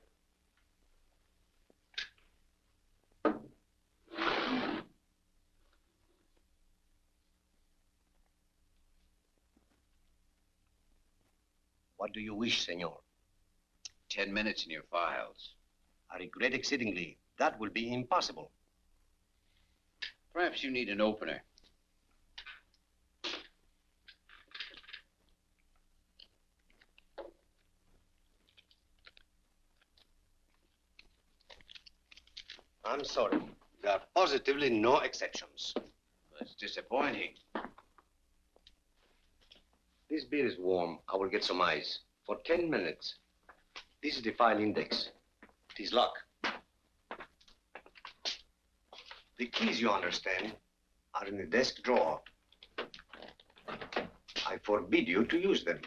What do you wish, senor? 10 minutes in your files. I regret exceedingly. That will be impossible. Perhaps you need an opener. I'm sorry. There are positively no exceptions. That's disappointing. This beer is warm. I will get some ice. For 10 minutes. This is the file index. It is locked. The keys, you understand, are in the desk drawer. I forbid you to use them.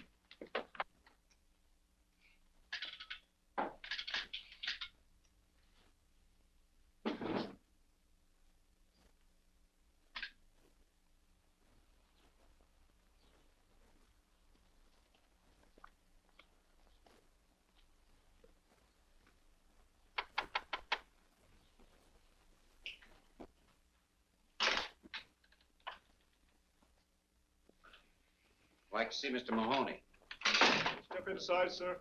Like to see Mr. Mahoney. Step inside, sir.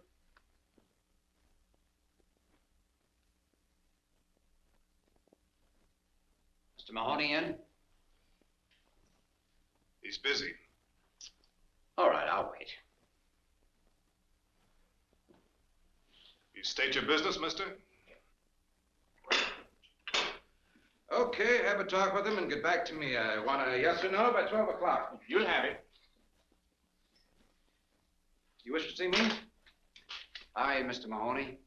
Mr. Mahoney in? He's busy. All right, I'll wait. You state your business, mister? Okay, have a talk with him and get back to me. I want a yes or no by 12 o'clock. You'll have it. You wish to see me? Hi, Mr. Mahoney.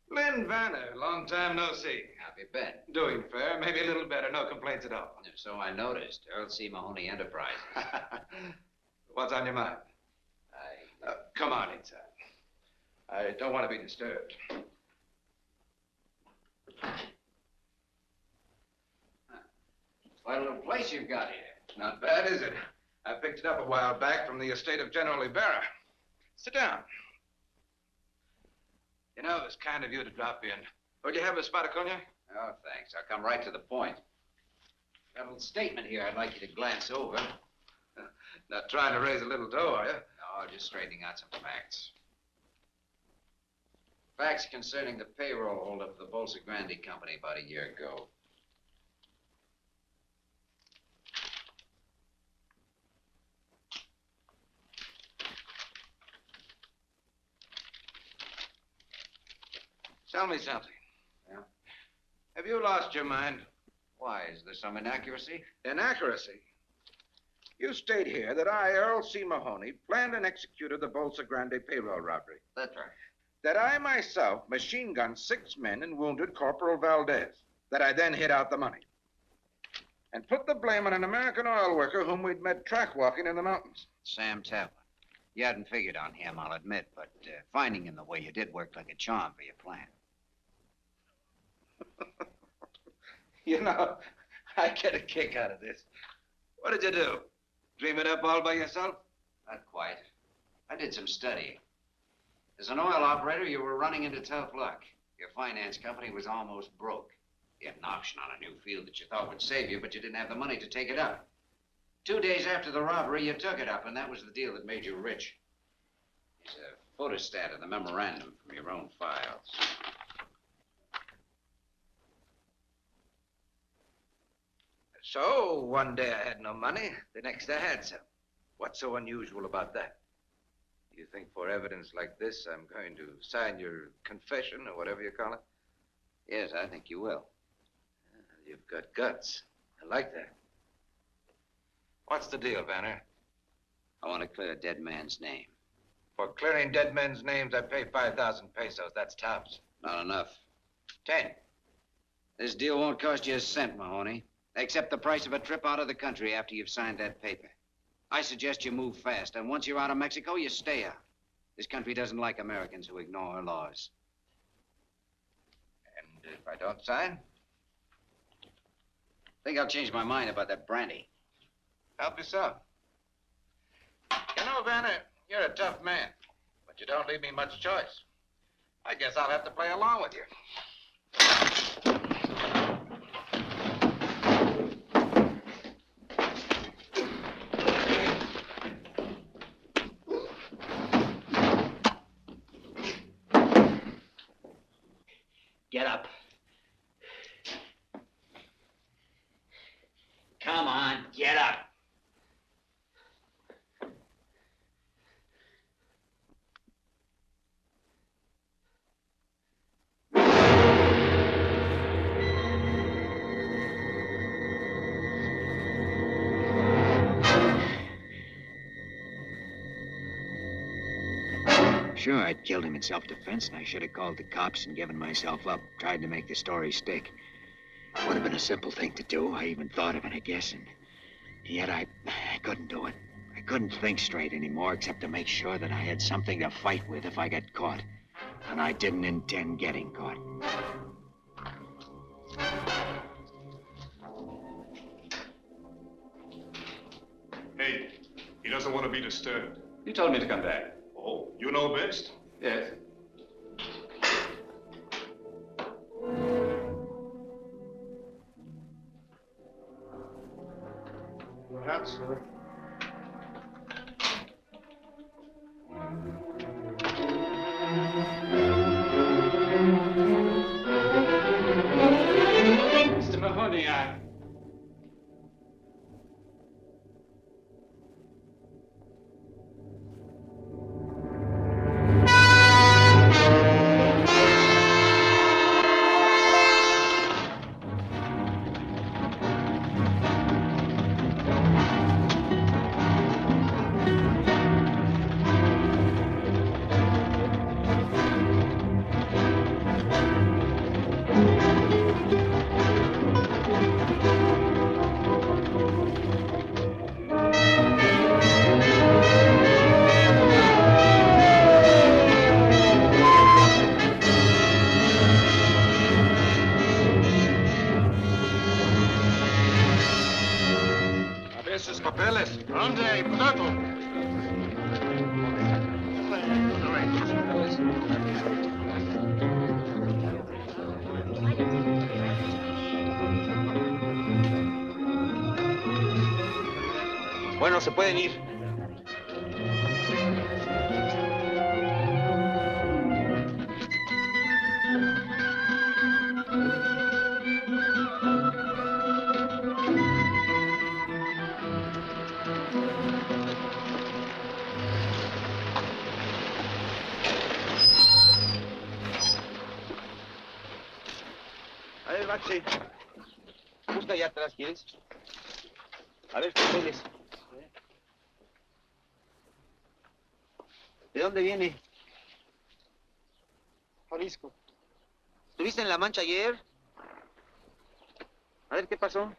Lynn Vanner, long time no see. How have you been? Doing fair, maybe a little better, no complaints at all. So I noticed. Earl C. Mahoney Enterprises. What's on your mind? Come on inside. I don't want to be disturbed. Quite a little place you've got here. Not bad, is it? I picked it up a while back from the estate of General Ibarra. Sit down. You know, it was kind of you to drop in. Would you have a spot of cognac? Oh, thanks. I'll come right to the point. Got a little statement here I'd like you to glance over. Not trying to raise a little dough, are you? No, just straightening out some facts. Facts concerning the payroll holdup of the Bolsa Grande Company about a year ago. Tell me something. Yeah? Have you lost your mind? Why, is there some inaccuracy? Inaccuracy? You state here that I, Earl C. Mahoney, planned and executed the Bolsa Grande payroll robbery. That's right. That I myself machine-gunned 6 men and wounded Corporal Valdez. That I then hid out the money. And put the blame on an American oil worker whom we'd met track-walking in the mountains. Sam Taplin. You hadn't figured on him, I'll admit, but finding him the way you did worked like a charm for your plan. You know, I get a kick out of this. What did you do? Dream it up all by yourself? Not quite. I did some studying. As an oil operator, you were running into tough luck. Your finance company was almost broke. You had an option on a new field that you thought would save you, but you didn't have the money to take it up. 2 days after the robbery, you took it up, and that was the deal that made you rich. Here's a photostat of the memorandum from your own files. So, one day I had no money, the next I had some. What's so unusual about that? You think for evidence like this, I'm going to sign your confession, or whatever you call it? Yes, I think you will. You've got guts. I like that. What's the deal, Vanner? I want to clear a dead man's name. For clearing dead men's names, I pay 5,000 pesos. That's tops. Not enough. 10. This deal won't cost you a cent, Mahoney. Except the price of a trip out of the country after you've signed that paper. I suggest you move fast, and once you're out of Mexico, you stay out. This country doesn't like Americans who ignore her laws. And if I don't sign? I think I'll change my mind about that brandy. Help yourself. You know, Vanner, you're a tough man. But But you don't leave me much choice. I guess I'll have to play along with you. Get up. Come on, get up. Sure, I'd killed him in self-defense, and I should have called the cops and given myself up, tried to make the story stick. Would have been a simple thing to do. I even thought of it, I guess, and yet I couldn't do it. I couldn't think straight anymore, except to make sure that I had something to fight with if I got caught. And I didn't intend getting caught. Hey, he doesn't want to be disturbed. You told me to come back. Oh, you know best? Yes. Perhaps, sir. Mr. Mahoney, Esos papeles. ¿Dónde, potato? Bueno, se pueden ir. A ver, Baxi. Busca allá atrás, ¿quieres? A ver, papeles. ¿De dónde viene? Jalisco. ¿Estuviste en La Mancha ayer? A ver, ¿qué pasó?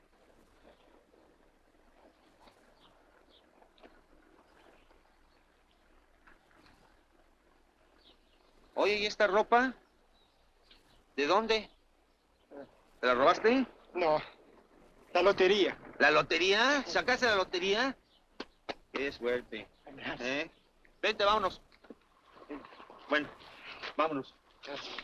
Oye, ¿y esta ropa? ¿De dónde? ¿Te la robaste? No, la lotería. ¿La lotería? ¿Sacaste la lotería? Qué suerte. ¿Eh? Vente, vámonos. Bueno, vámonos. Gracias.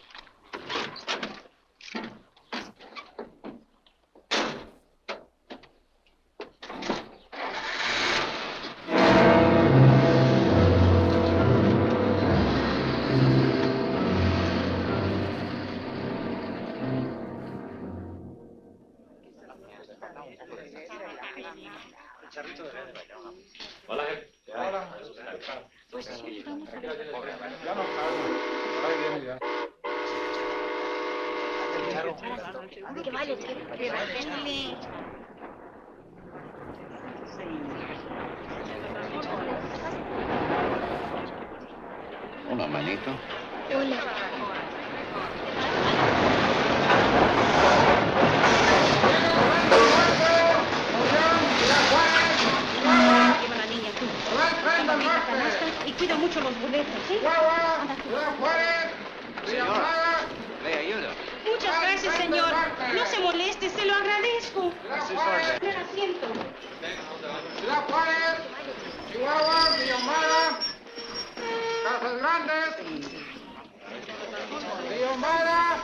Hola. Hola. Ya no salgo. Ahí viene ya. Que vale, que vale. Hola, manito. Hola. Lleva la niña tú. Y cuida mucho los boletos, ¿sí? Anda tú. Señora, le ayudo. Muchas gracias, señor. No se moleste, se lo agradezco. Primer asiento. Ciudad Juárez, Chihuahua, Villamara, Abrazos grandes. Tío Mara.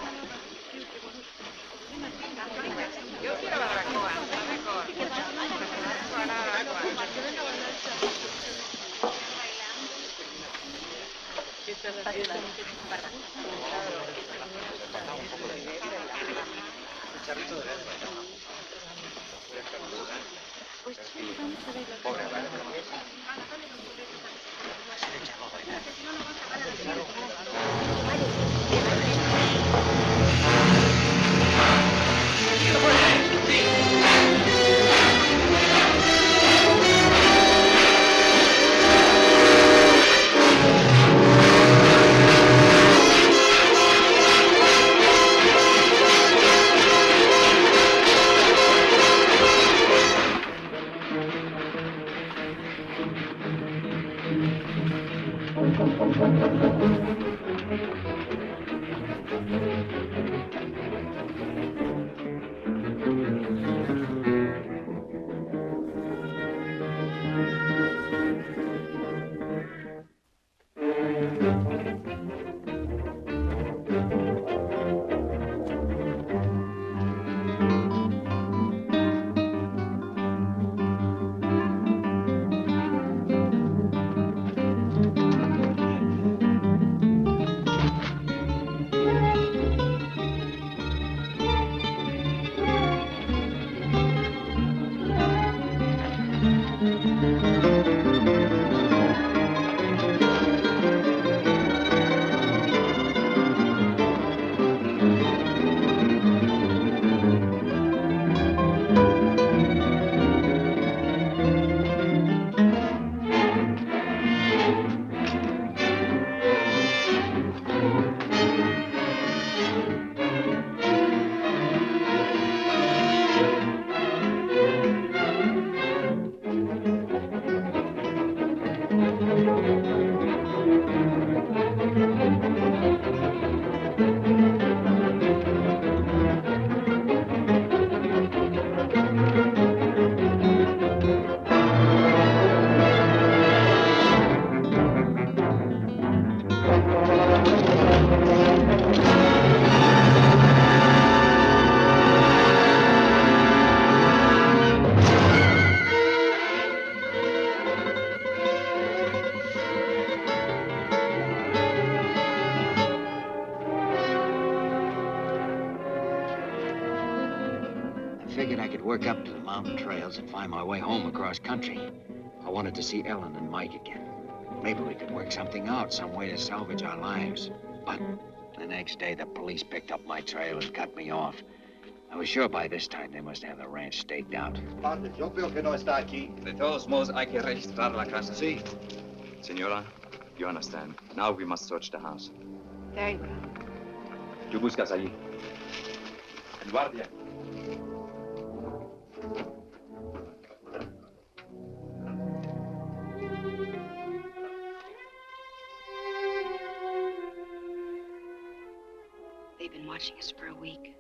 Figured I could work up to the mountain trails and find my way home across country. I wanted to see Ellen and Mike again. Maybe we could work something out, some way to salvage our lives. But the next day, the police picked up my trail and cut me off. I was sure by this time they must have the ranch staked out. Padre, yo veo que no está aquí. De todos modos, hay que registrar la casa. Sí. Señora, you understand. Now we must search the house. Very well. ¿Tú buscas allí? El guardia. They've been watching us for a week.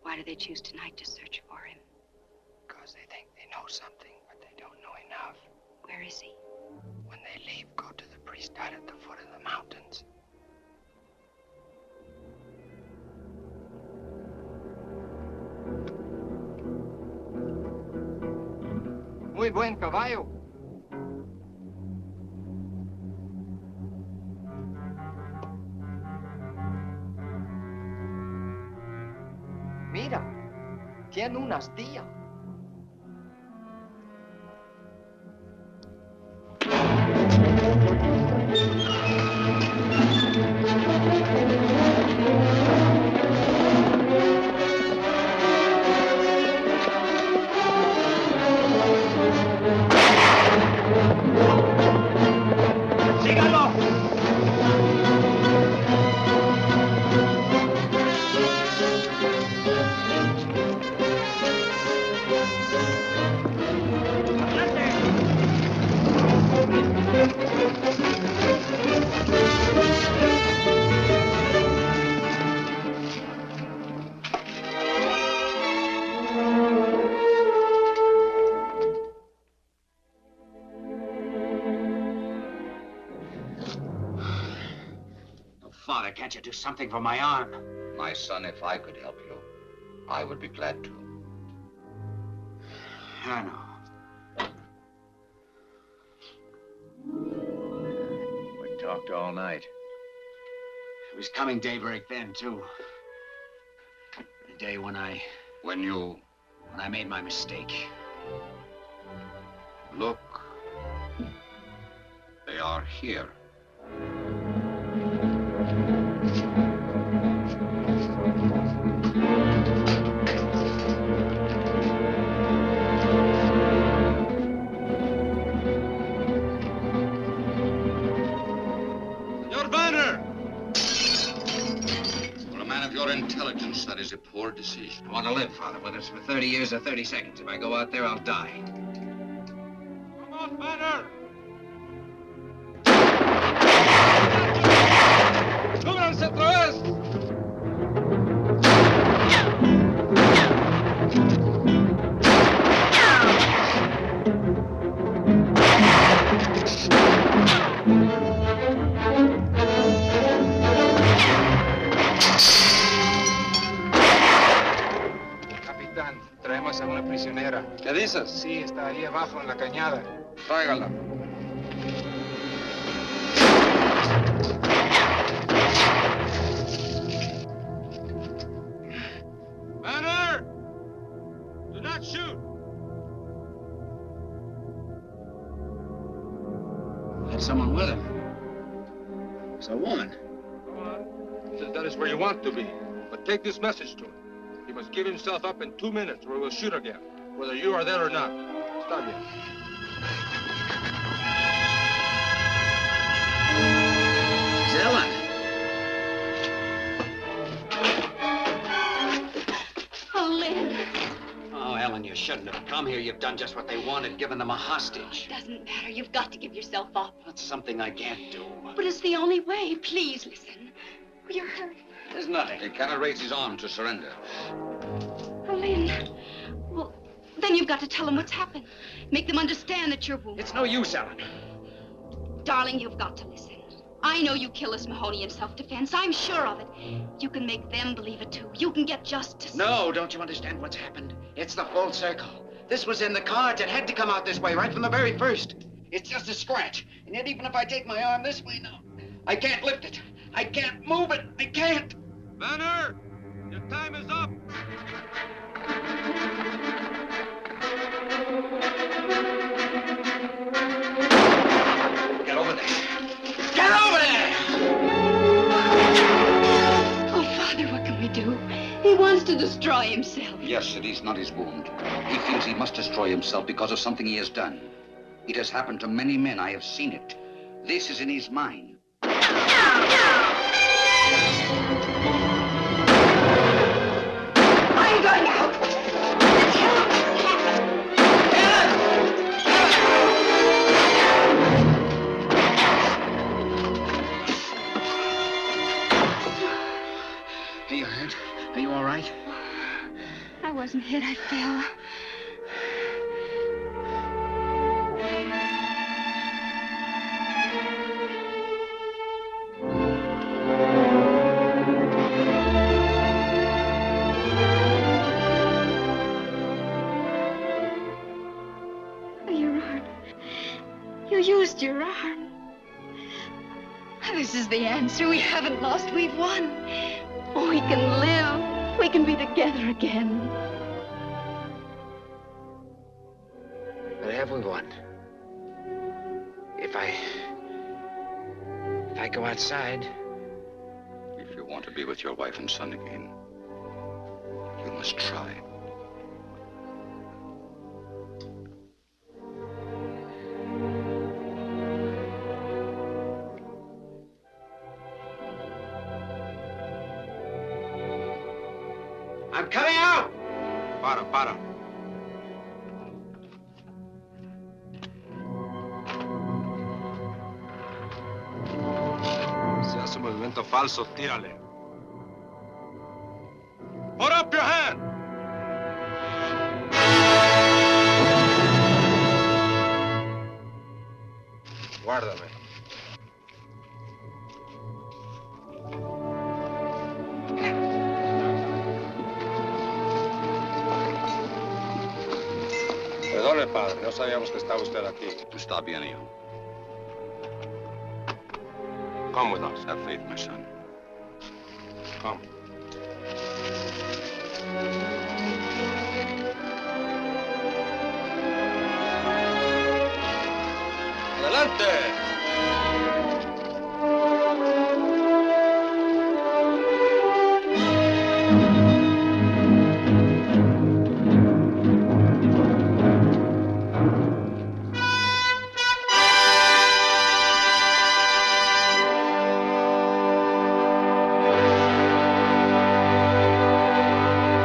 Why do they choose tonight to search for him? Because they think they know something, but they don't know enough. Where is he? When they leave, go to the priest out at the foot of the mountains. Muy buen caballo. Mira, tiene una astilla. Father, can't you do something for my arm? My son, if I could help you, I would be glad to. I know. We talked all night. It was coming daybreak then, too. The day when I made my mistake. Look. They are here. Your banner! For a man of your intelligence, that is a poor decision. I want to live, Father, whether it's for 30 years or 30 seconds. If I go out there, I'll die. Come on, banner! ¡Súbranse otra vez! Capitán, traemos a una prisionera. ¿Qué dices? Sí, está ahí abajo en la cañada. Tráigala. Banner! Do not shoot! Had someone with him. It's a woman. Come on. Says that is where you want to be. But take this message to him. He must give himself up in 2 minutes or we'll shoot again. Whether you are there or not. Está bien. It's Ellen. Oh, Lynn. Oh, Ellen, you shouldn't have come here. You've done just what they wanted, given them a hostage. Doesn't matter. You've got to give yourself up. That's something I can't do. But it's the only way. Please listen. You're hurt. There's nothing. He cannot raise his arm to surrender. Oh, Lynn. Well, then you've got to tell them what's happened. Make them understand that you're wounded. It's no use, Ellen. Darling, you've got to listen. I know you killed this Mahoney in self-defense. I'm sure of it. You can make them believe it, too. You can get justice. No, don't you understand what's happened? It's the full circle. This was in the cards. It had to come out this way right from the very first. It's just a scratch. And yet even if I take my arm this way now, I can't lift it. I can't move it. I can't. Banner! Your time is up! Get over there. Get over there! Oh, Father, what can we do? He wants to destroy himself. Yes, it is not his wound. He feels he must destroy himself because of something he has done. It has happened to many men. I have seen it. This is in his mind. I'm going out. Are you hurt? Are you all right? I wasn't hit. I fell. Your arm. You used your arm. This is the answer. We haven't lost. We've won. We can live. We can be together again. But have we won? If I go outside... If you want to be with your wife and son again, you must try. I'm coming out! Para. Si hace un movimiento falso, tírale. Put up your hand! Guárdame. padre. No sabíamos que estaba usted aquí. Está bien, hijo. Come with us. Have faith, my son. Come. Adelante.